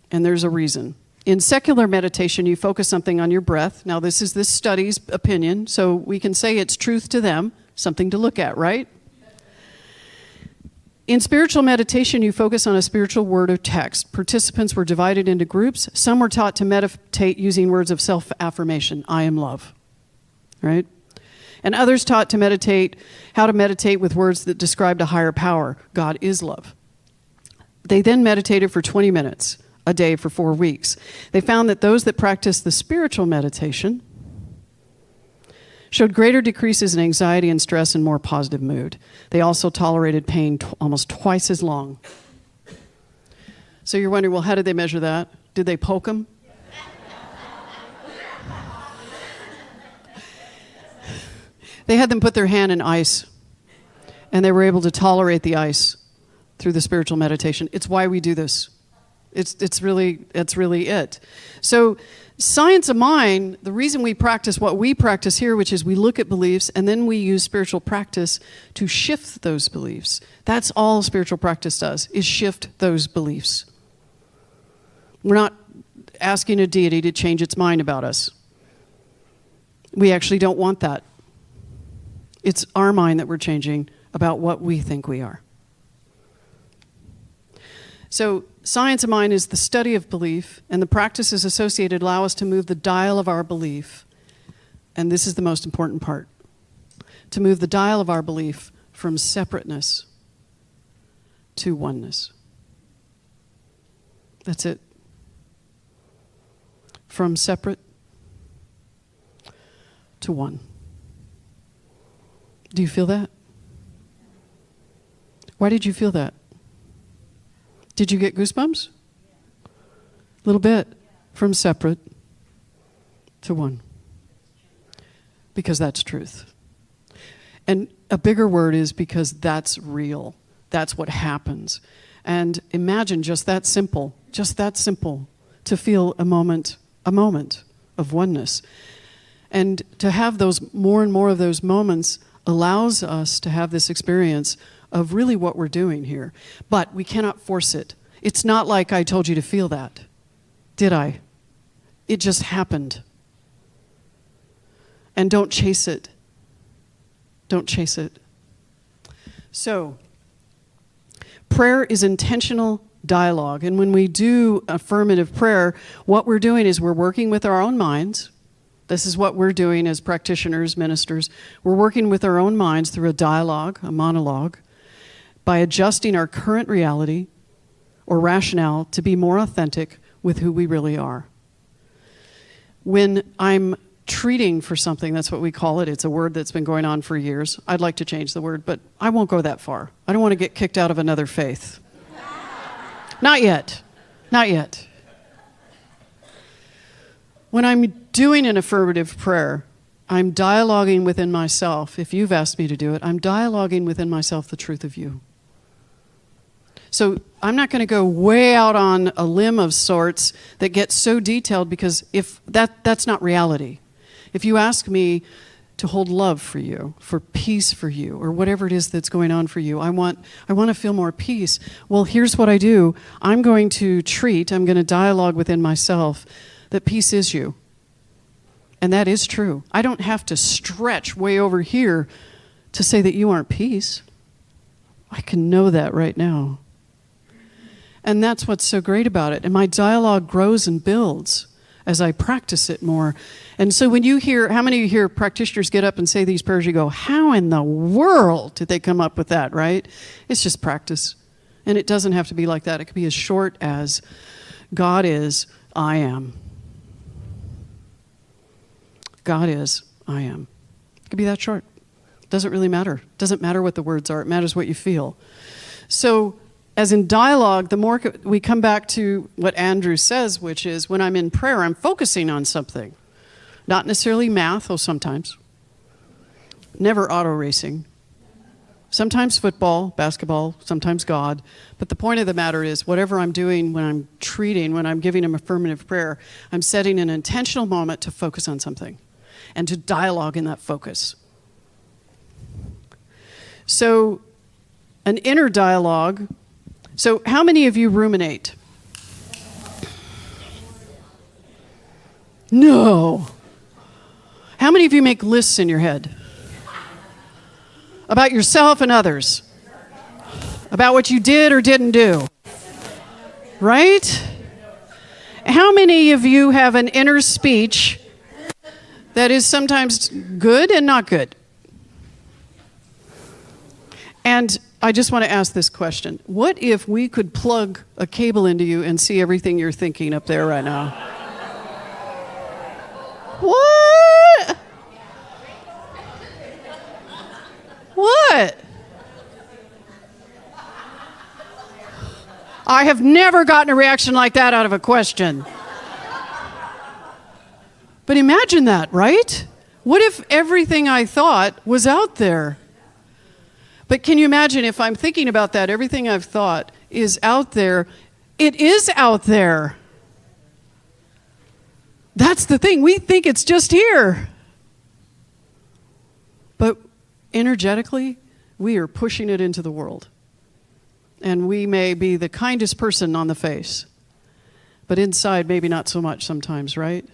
S1: and there's a reason. In secular meditation, you focus something on your breath. Now, this is this study's opinion, so we can say it's truth to them, something to look at, right? In spiritual meditation, you focus on a spiritual word or text. Participants were divided into groups. Some were taught to meditate using words of self-affirmation. I am love, right? And others taught to meditate, how to meditate with words that described a higher power. God is love. They then meditated for 20 minutes a day for 4 weeks. They found that those that practiced the spiritual meditation showed greater decreases in anxiety and stress and more positive mood. They also tolerated pain almost twice as long. So you're wondering, well, how did they measure that? Did they poke them? They had them put their hand in ice, and they were able to tolerate the ice through the spiritual meditation. It's why we do this. It's really it. So science of mind, the reason we practice what we practice here, which is we look at beliefs and then we use spiritual practice to shift those beliefs. That's all spiritual practice does, is shift those beliefs. We're not asking a deity to change its mind about us. We actually don't want that. It's our mind that we're changing about what we think we are. So science of mind is the study of belief, and the practices associated allow us to move the dial of our belief. And this is the most important part. To move the dial of our belief from separateness to oneness. That's it. From separate to one. Do you feel that? Why did you feel that? Did you get goosebumps? A little bit. From separate to one. Because that's truth. And a bigger word is because that's real. That's what happens. And imagine just that simple, to feel a moment of oneness. And to have those more and more of those moments allows us to have this experience of really what we're doing here. But we cannot force it. It's not like I told you to feel that, did I? It just happened. And don't chase it. Don't chase it. So, prayer is intentional dialogue. And when we do affirmative prayer, what we're doing is we're working with our own minds. This is what we're doing as practitioners, ministers. We're working with our own minds through a dialogue, a monologue, by adjusting our current reality or rationale to be more authentic with who we really are. When I'm treating for something, that's what we call it. It's a word that's been going on for years. I'd like to change the word, but I won't go that far. I don't want to get kicked out of another faith. Not yet. Not yet. When I'm doing an affirmative prayer, I'm dialoguing within myself. If you've asked me to do it, I'm dialoguing within myself the truth of you. So I'm not going to go way out on a limb of sorts that gets so detailed, because if that's not reality. If you ask me to hold love for you, for peace for you, or whatever it is that's going on for you, I want to feel more peace. Well, here's what I do. I'm going to dialogue within myself that peace is you. And that is true. I don't have to stretch way over here to say that you aren't peace. I can know that right now. And that's what's so great about it. And my dialogue grows and builds as I practice it more. And so when you hear, how many of you hear practitioners get up and say these prayers, you go, how in the world did they come up with that, right? It's just practice. And it doesn't have to be like that. It could be as short as, God is, I am. God is, I am. It could be that short. It doesn't really matter. It doesn't matter what the words are. It matters what you feel. So as in dialogue, the more we come back to what Andrew says, which is when I'm in prayer, I'm focusing on something. Not necessarily math, though sometimes. Never auto racing. Sometimes football, basketball, sometimes God. But the point of the matter is, whatever I'm doing when I'm giving him affirmative prayer, I'm setting an intentional moment to focus on something and to dialogue in that focus. So, an inner dialogue. So, how many of you ruminate? No. How many of you make lists in your head? About yourself and others? About what you did or didn't do? Right? How many of you have an inner speech that is sometimes good and not good? And I just want to ask this question. What if we could plug a cable into you and see everything you're thinking up there right now? What? What? I have never gotten a reaction like that out of a question. But imagine that, right? What if everything I thought was out there? But can you imagine if I'm thinking about that, everything I've thought is out there, It is out there. That's the thing. We think it's just here. But energetically, we are pushing it into the world. And we may be the kindest person on the face. But inside, maybe not so much sometimes, right?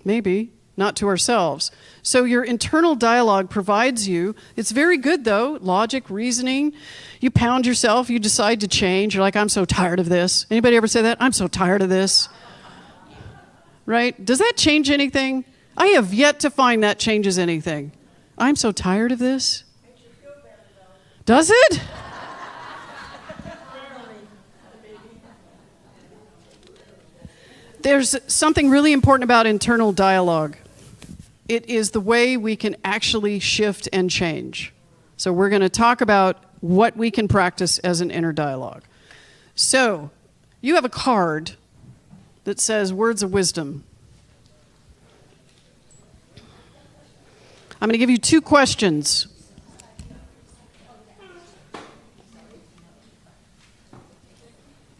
S1: Maybe. Not to ourselves. So your internal dialogue provides you, it's very good though, logic, reasoning. You pound yourself, you decide to change. You're like, I'm so tired of this. Anybody ever say that? I'm so tired of this. Right? Does that change anything? I have yet to find that changes anything. I'm so tired of this. Does it? There's something really important about internal dialogue. It is the way we can actually shift and change. So we're going to talk about what we can practice as an inner dialogue. So you have a card that says words of wisdom. I'm going to give you 2 questions.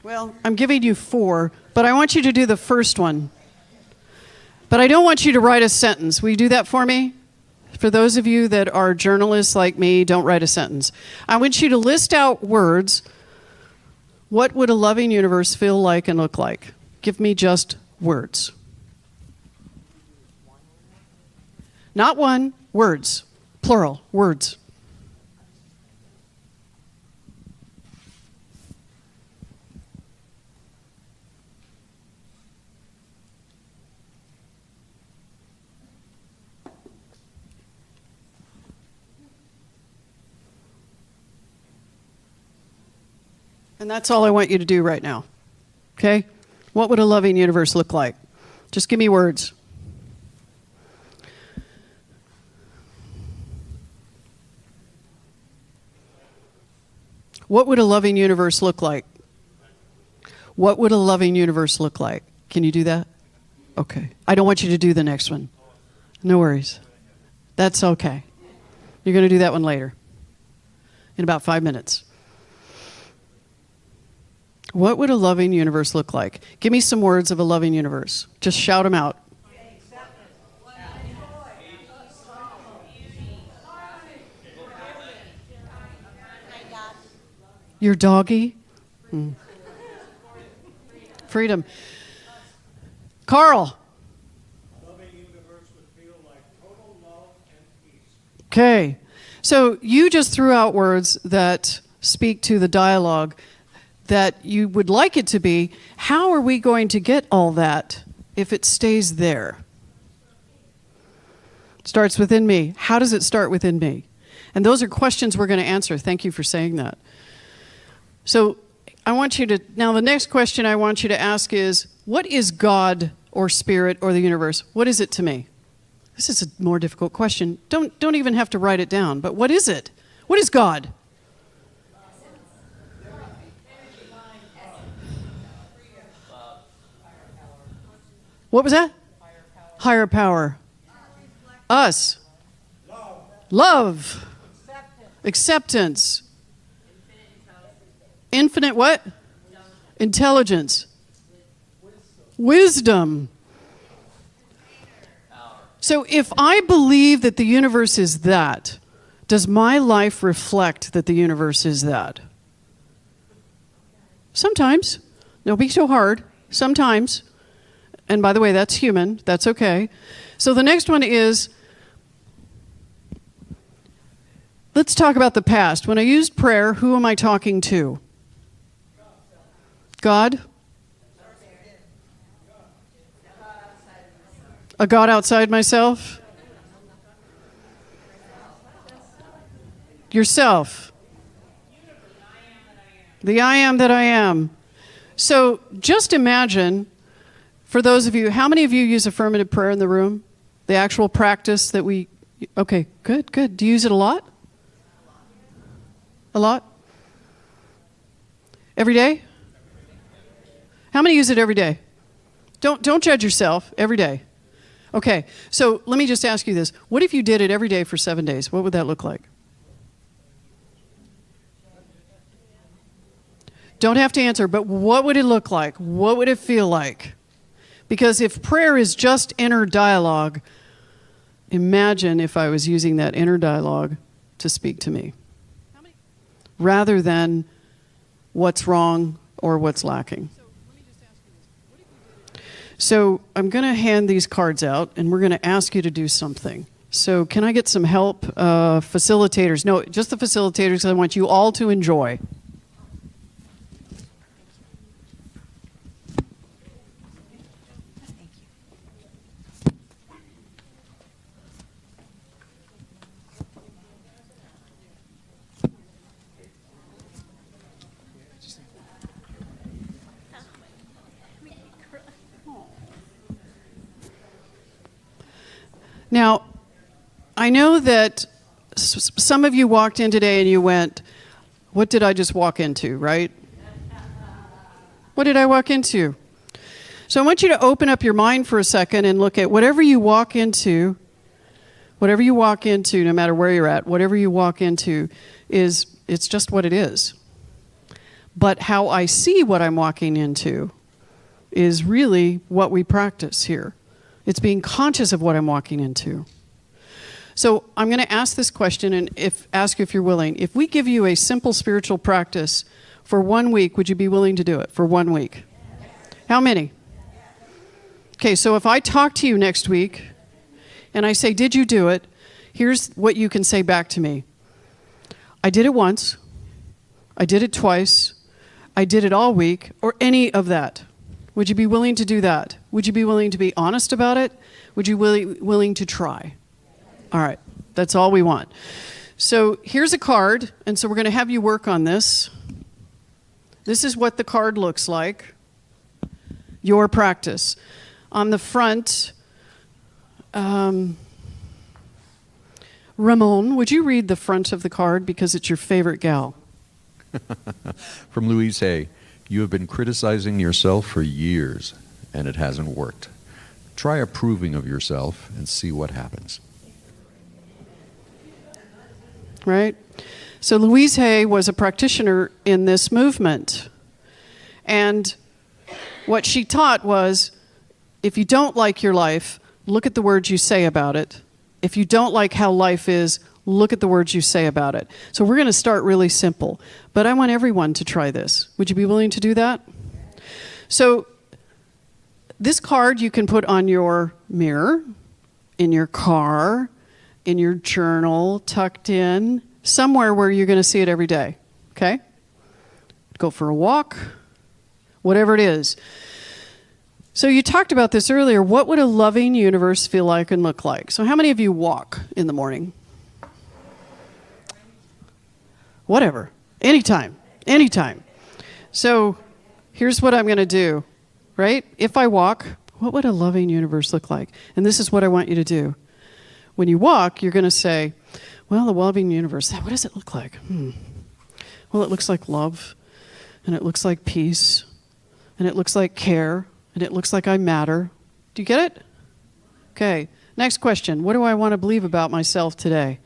S1: Well, I'm giving you 4, but I want you to do the first one. But I don't want you to write a sentence. Will you do that for me? For those of you that are journalists like me, don't write a sentence. I want you to list out words. What would a loving universe feel like and look like? Give me just words. Not one, words. Plural, words. And that's all I want you to do right now. Okay? What would a loving universe look like? Just give me words. What would a loving universe look like? What would a loving universe look like? Can you do that? Okay. I don't want you to do the next one. No worries. That's okay. You're going to do that one later. In about 5 minutes. What would a loving universe look like? Give me some words of a loving universe. Just shout them out. Your doggy? Freedom. Carl. Okay. So you just threw out words that speak to the dialogue that you would like it to be. How are we going to get all that if it stays there? It starts within me. How does it start within me? And those are questions we're going to answer. Thank you for saying that. So I want you to, now the next question I want you to ask is, what is God or spirit or the universe? What is it to me? This is a more difficult question. Don't even have to write it down, but what is it? What is God? What was that? Higher power. Us. Love. Acceptance. Infinite what? Intelligence. Wisdom. So if I believe that the universe is that, does my life reflect that the universe is that? Sometimes. Don't be so hard. Sometimes. And by the way, that's human. That's okay. So the next one is, let's talk about the past. When I used prayer, who am I talking to? God? A God outside myself? Yourself. The I am that I am. So just imagine, for those of you, how many of you use affirmative prayer in the room? The actual practice that we, okay, good. Do you use it a lot? A lot? Every day? How many use it every day? Don't judge yourself. Every day. Okay, so let me just ask you this. What if you did it every day for 7 days? What would that look like? Don't have to answer, but what would it look like? What would it feel like? Because if prayer is just inner dialogue, imagine if I was using that inner dialogue to speak to me, rather than what's wrong or what's lacking. So I'm going to hand these cards out, and we're going to ask you to do something. So can I get some help, facilitators? No, just the facilitators, because I want you all to enjoy. Now, I know that some of you walked in today and you went, what did I just walk into, right? What did I walk into? So I want you to open up your mind for a second and look at whatever you walk into, no matter where you're at, whatever you walk into it's just what it is. But how I see what I'm walking into is really what we practice here. It's being conscious of what I'm walking into. So I'm going to ask this question and ask you if you're willing. If we give you a simple spiritual practice for 1 week, would you be willing to do it for 1 week? How many? Okay, so if I talk to you next week and I say, did you do it? Here's what you can say back to me. I did it once. I did it twice. I did it all week, or any of that. Would you be willing to do that? Would you be willing to be honest about it? Would you be willing to try? All right, that's all we want. So here's a card, and so we're going to have you work on this. This is what the card looks like, your practice. On the front, Ramon, would you read the front of the card because it's your favorite gal?
S5: From Louise Hay, you have been criticizing yourself for years, and it hasn't worked. Try approving of yourself and see what happens.
S1: Right? So Louise Hay was a practitioner in this movement. And what she taught was, if you don't like your life, look at the words you say about it. If you don't like how life is, look at the words you say about it. So we're going to start really simple. But I want everyone to try this. Would you be willing to do that? So this card you can put on your mirror, in your car, in your journal, tucked in, somewhere where you're going to see it every day, okay? Go for a walk, whatever it is. So you talked about this earlier. What would a loving universe feel like and look like? So how many of you walk in the morning? Whatever. Anytime. So here's what I'm going to do, right? If I walk, what would a loving universe look like? And this is what I want you to do. When you walk, you're going to say, well, the loving universe, what does it look like? Well, it looks like love, and it looks like peace, and it looks like care, and it looks like I matter. Do you get it? Okay. Next question. What do I want to believe about myself today?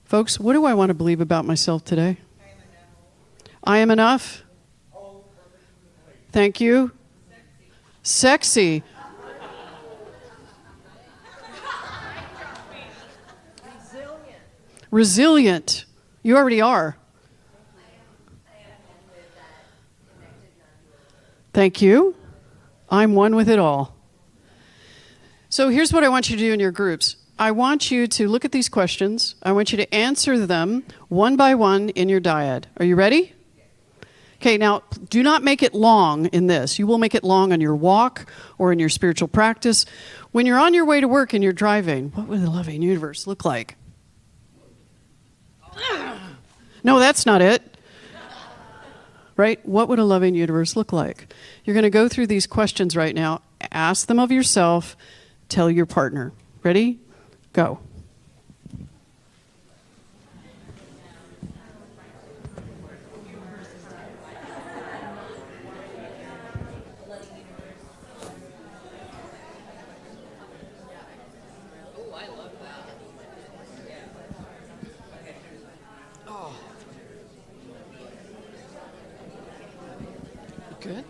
S1: Folks, what do I want to believe about myself today? I am enough. Thank you. Sexy. Resilient. You already are. Thank you. I'm one with it all. So here's what I want you to do in your groups. I want you to look at these questions. I want you to answer them one by one in your dyad. Are you ready? Okay, now do not make it long in this. You will make it long on your walk or in your spiritual practice. When you're on your way to work and you're driving, what would the loving universe look like? No, that's not it. Right? What would a loving universe look like? You're going to go through these questions right now. Ask them of yourself. Tell your partner. Ready? Go. Good.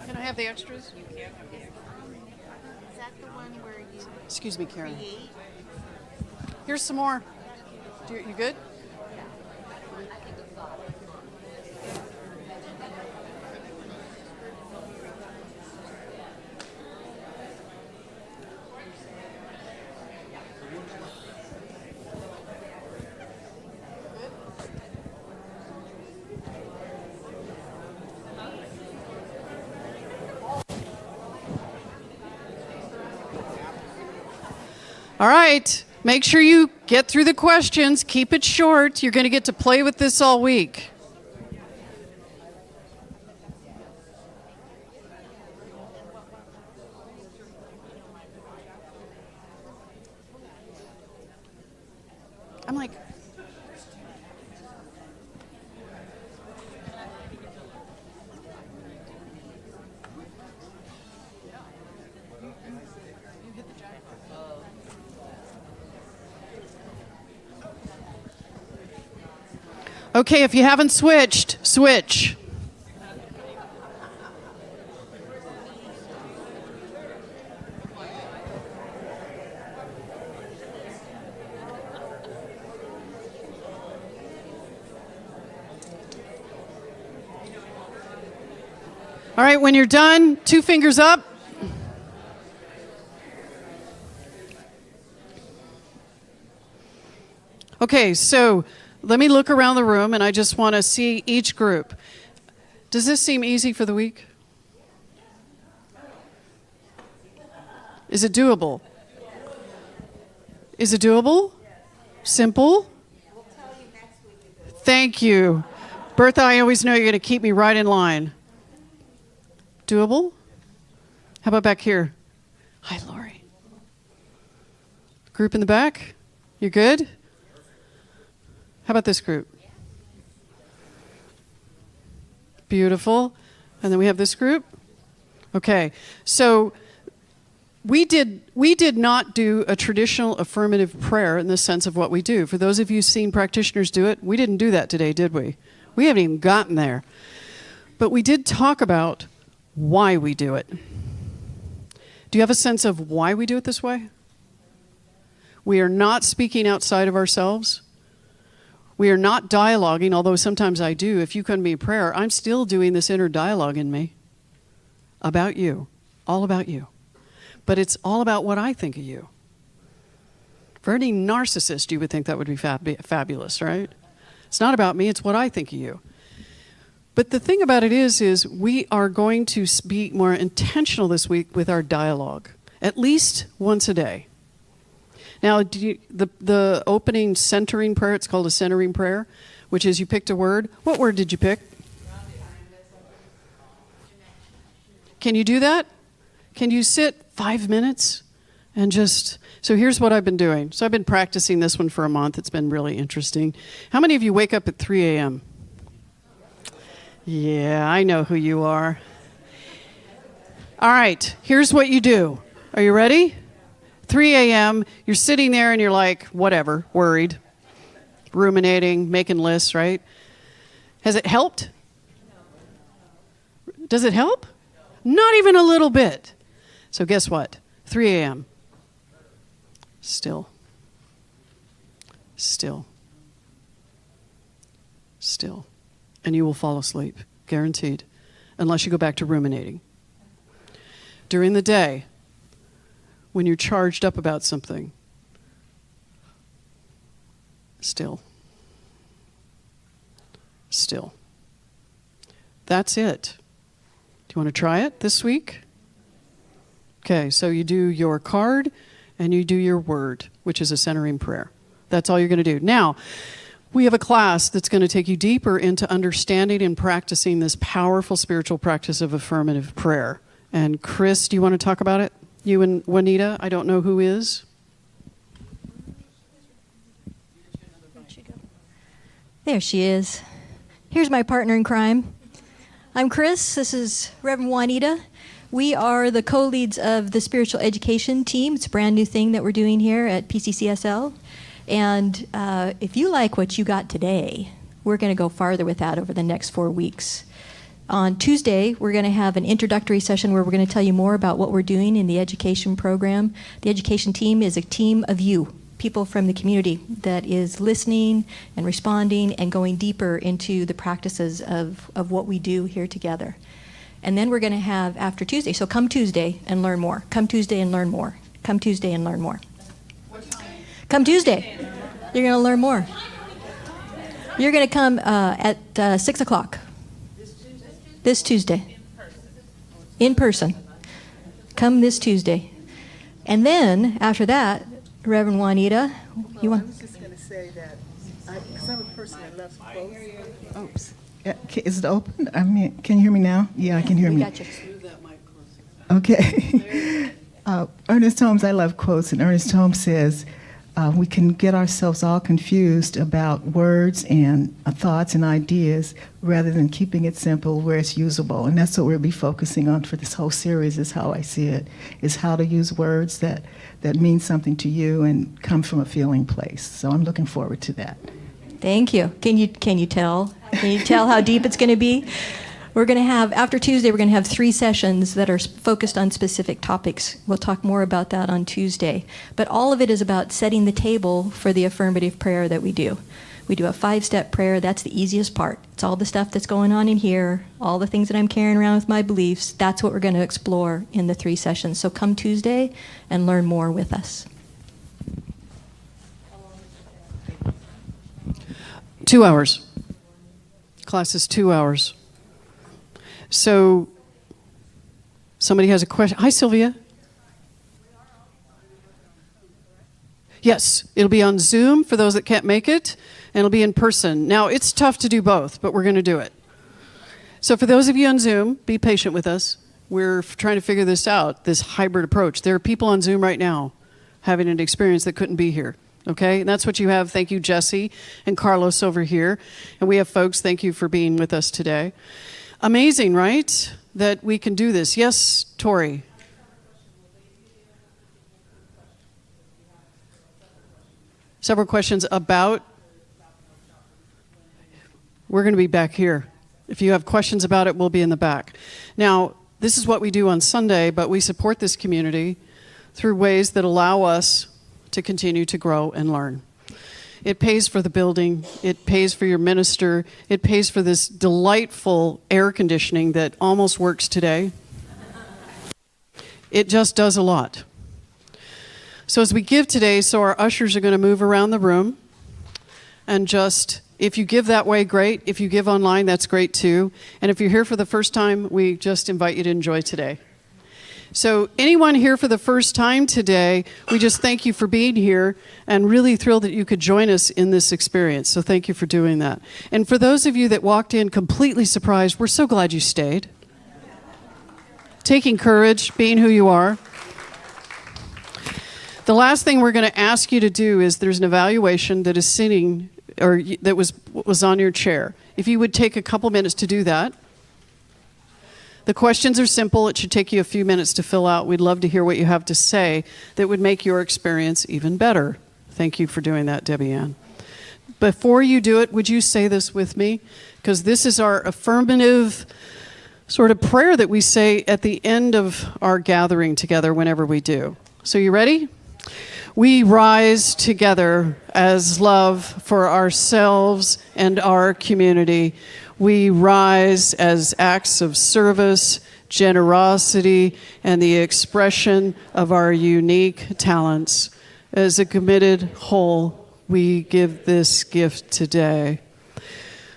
S1: Can I have the extras?
S3: Is that the one where you
S1: Excuse me, Karen.
S3: create?
S1: Here's some more. You good? All right. Make sure you get through the questions. Keep it short. You're going to get to play with this all week. I'm like, okay, if you haven't switched, switch. All right, when you're done, 2 fingers up. Okay, so let me look around the room, and I just want to see each group. Does this seem easy for the week? Is it doable? Is it doable? Simple? Thank you. Bertha, I always know you're going to keep me right in line. Doable? How about back here? Hi, Lori. Group in the back? You good? How about this group? Beautiful. And then we have this group. Okay. So we did not do a traditional affirmative prayer in the sense of what we do. For those of you who've seen practitioners do it, we didn't do that today, did we? We haven't even gotten there. But we did talk about why we do it. Do you have a sense of why we do it this way? We are not speaking outside of ourselves. We are not dialoguing, although sometimes I do. If you come to me in prayer, I'm still doing this inner dialogue in me about you, all about you. But it's all about what I think of you. For any narcissist, you would think that would be fabulous, right? It's not about me, it's what I think of you. But the thing about it is we are going to be more intentional this week with our dialogue, at least once a day. Now, the opening centering prayer, it's called a centering prayer, which is you picked a word. What word did you pick? Can you do that? Can you sit 5 minutes and just... So here's what I've been doing. So I've been practicing this one for a month. It's been really interesting. How many of you wake up at 3 a.m.? Yeah, I know who you are. All right, here's what you do. Are you ready? 3 a.m., you're sitting there and you're like, whatever, worried, ruminating, making lists, right? Has it helped? Does it help? Not even a little bit. So guess what? 3 a.m. Still. Still. Still. And you will fall asleep, guaranteed, unless you go back to ruminating. during the day when you're charged up about something. Still. That's it. Do you want to try it this week? Okay, so you do your card and you do your word, which is a centering prayer. That's all you're going to do. Now, we have a class that's going to take you deeper into understanding and practicing this powerful spiritual practice of affirmative prayer. And Chris, do you want to talk about it? You and Juanita, I don't know who is.
S2: There she is. Here's my partner in crime. I'm Chris. This is Reverend Juanita. We are the co-leads of the spiritual education team. It's a brand new thing that we're doing here at PCCSL. And if you like what you got today, we're going to go farther with that over the next 4 weeks. On Tuesday, we're going to have an introductory session where we're going to tell you more about what we're doing in the education program. The education team is a team of you, people from the community that is listening and responding and going deeper into the practices of what we do here together. And then we're going to have after Tuesday, so come Tuesday and learn more. Come Tuesday and learn more. Come Tuesday and learn more. Come Tuesday, you're going to learn more. You're going to come at 6 o'clock. This Tuesday. In person. Come this Tuesday. And then, after that, Reverend Juanita, you want?
S4: I was just going to say that because I'm a person that loves quotes. Oops. Is it open? I mean, can you hear me now? Yeah, I can hear
S2: We
S4: me.
S2: got you.
S4: Okay. Ernest Holmes, I love quotes, and Ernest Holmes says, we can get ourselves all confused about words and thoughts and ideas rather than keeping it simple where it's usable. And that's what we'll be focusing on for this whole series, is how I see it, is how to use words that mean something to you and come from a feeling place. So I'm looking forward to that.
S2: Thank you. Can you tell? Can you tell how deep it's going to be? We're going to have, after Tuesday, we're going to have 3 sessions that are focused on specific topics. We'll talk more about that on Tuesday. But all of it is about setting the table for the affirmative prayer that we do. We do a 5-step prayer. That's the easiest part. It's all the stuff that's going on in here, all the things that I'm carrying around with my beliefs. That's what we're going to explore in the 3 sessions. So come Tuesday and learn more with us.
S1: 2 hours. Class is 2 hours. So, somebody has a question. Hi, Sylvia. Yes, it'll be on Zoom for those that can't make it, and it'll be in person. Now, it's tough to do both, but we're going to do it. So, for those of you on Zoom, be patient with us. We're trying to figure this out, this hybrid approach. There are people on Zoom right now having an experience that couldn't be here. Okay, and that's what you have. Thank you, Jesse and Carlos over here. And we have folks, thank you for being with us today. Amazing, right? That we can do this. Yes, Tori. Several questions about. We're going to be back here. If you have questions about it, we'll be in the back. Now, this is what we do on Sunday, but we support this community through ways that allow us to continue to grow and learn. It pays for the building, it pays for your minister, it pays for this delightful air conditioning that almost works today. It just does a lot. So as we give today, so our ushers are going to move around the room and just, if you give that way, great. If you give online, that's great too. And if you're here for the first time, we just invite you to enjoy today. So anyone here for the first time today, we just thank you for being here and really thrilled that you could join us in this experience. So thank you for doing that. And for those of you that walked in completely surprised, we're so glad you stayed. Taking courage, being who you are. The last thing we're going to ask you to do is there's an evaluation that is sitting, or that was on your chair. If you would take a couple minutes to do that. The questions are simple. It should take you a few minutes to fill out. We'd love to hear what you have to say that would make your experience even better. Thank you for doing that, Debbie Ann. Before you do it, would you say this with me? Because this is our affirmative sort of prayer that we say at the end of our gathering together whenever we do. So you ready? We rise together as love for ourselves and our community. We rise as acts of service generosity, and the expression of our unique talents. As a committed whole, we give this gift today.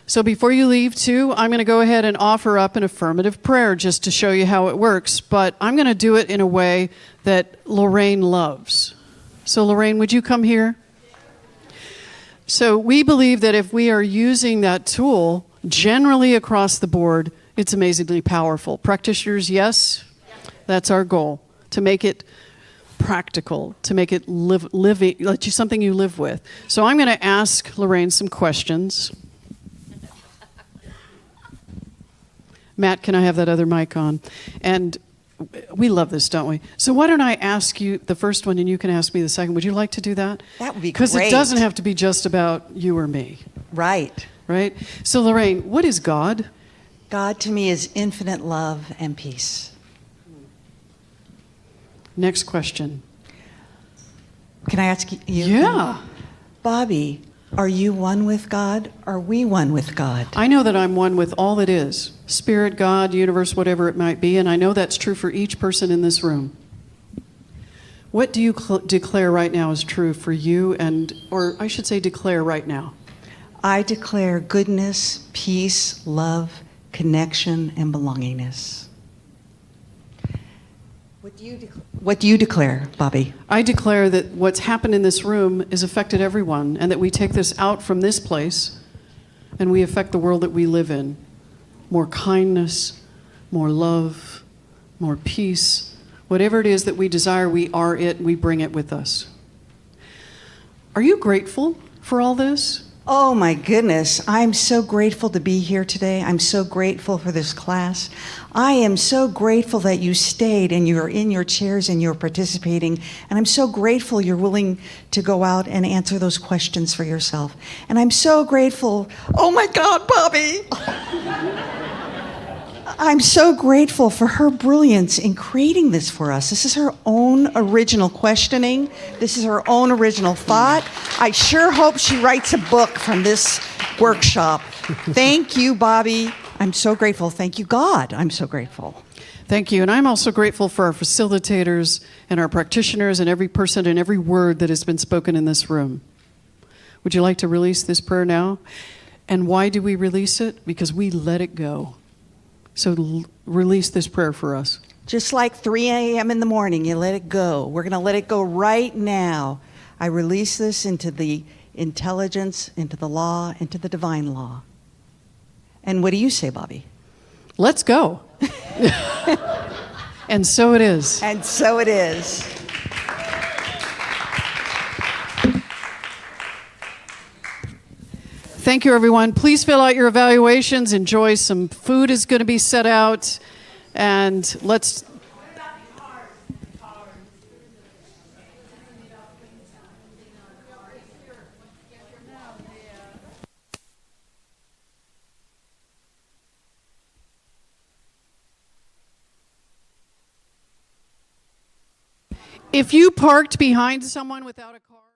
S1: So before you leave, too, I'm going to go ahead and offer up an affirmative prayer just to show you how it works. But I'm going to do it in a way that Lorraine loves. So Lorraine, would you come here? So we believe that if we are using that tool generally across the board, it's amazingly powerful. Practitioners, yes, that's our goal, to make it practical, to make it something you live with. So I'm going to ask Lorraine some questions. Matt, can I have that other mic on? And we love this, don't we? So why don't I ask you the first one and you can ask me the second? Would you like to do that?
S7: That would be
S1: Because it
S7: great.
S1: doesn't have to be just about you or me,
S7: Right.
S1: right? So Lorraine, what is God?
S7: God to me is infinite love and peace.
S1: Next question.
S7: Can I ask you?
S1: Yeah.
S7: Bobbi, are you one with God? Are we one with God?
S1: I know that I'm one with all that is. Spirit, God, universe, whatever it might be, and I know that's true for each person in this room. What do you declare right now is true for you or I should say declare right now?
S7: I declare goodness, peace, love, connection, and belongingness. What do you declare, Bobbi?
S1: I declare that what's happened in this room has affected everyone, and that we take this out from this place and we affect the world that we live in. More kindness, more love, more peace. Whatever it is that we desire, we are it, we bring it with us. Are you grateful for all this?
S7: Oh my goodness, I'm so grateful to be here today. I'm so grateful for this class. I am so grateful that you stayed and you're in your chairs and you're participating. And I'm so grateful you're willing to go out and answer those questions for yourself. And I'm so grateful, oh my God, Bobbi! I'm so grateful for her brilliance in creating this for us. This is her own original questioning. This is her own original thought. I sure hope she writes a book from this workshop. Thank you, Bobbi. I'm so grateful. Thank you, God. I'm so grateful.
S1: Thank you. And I'm also grateful for our facilitators and our practitioners and every person and every word that has been spoken in this room. Would you like to release this prayer now? And why do we release it? Because we let it go. So release this prayer for us.
S7: Just like 3 a.m. in the morning, you let it go. We're going to let it go right now. I release this into the intelligence, into the law, into the divine law. And what do you say, Bobbi?
S1: Let's go. And so it is.
S7: And so it is.
S1: Thank you, everyone. Please fill out your evaluations. Enjoy some food is going to be set out. And let's... If you parked behind someone without a car...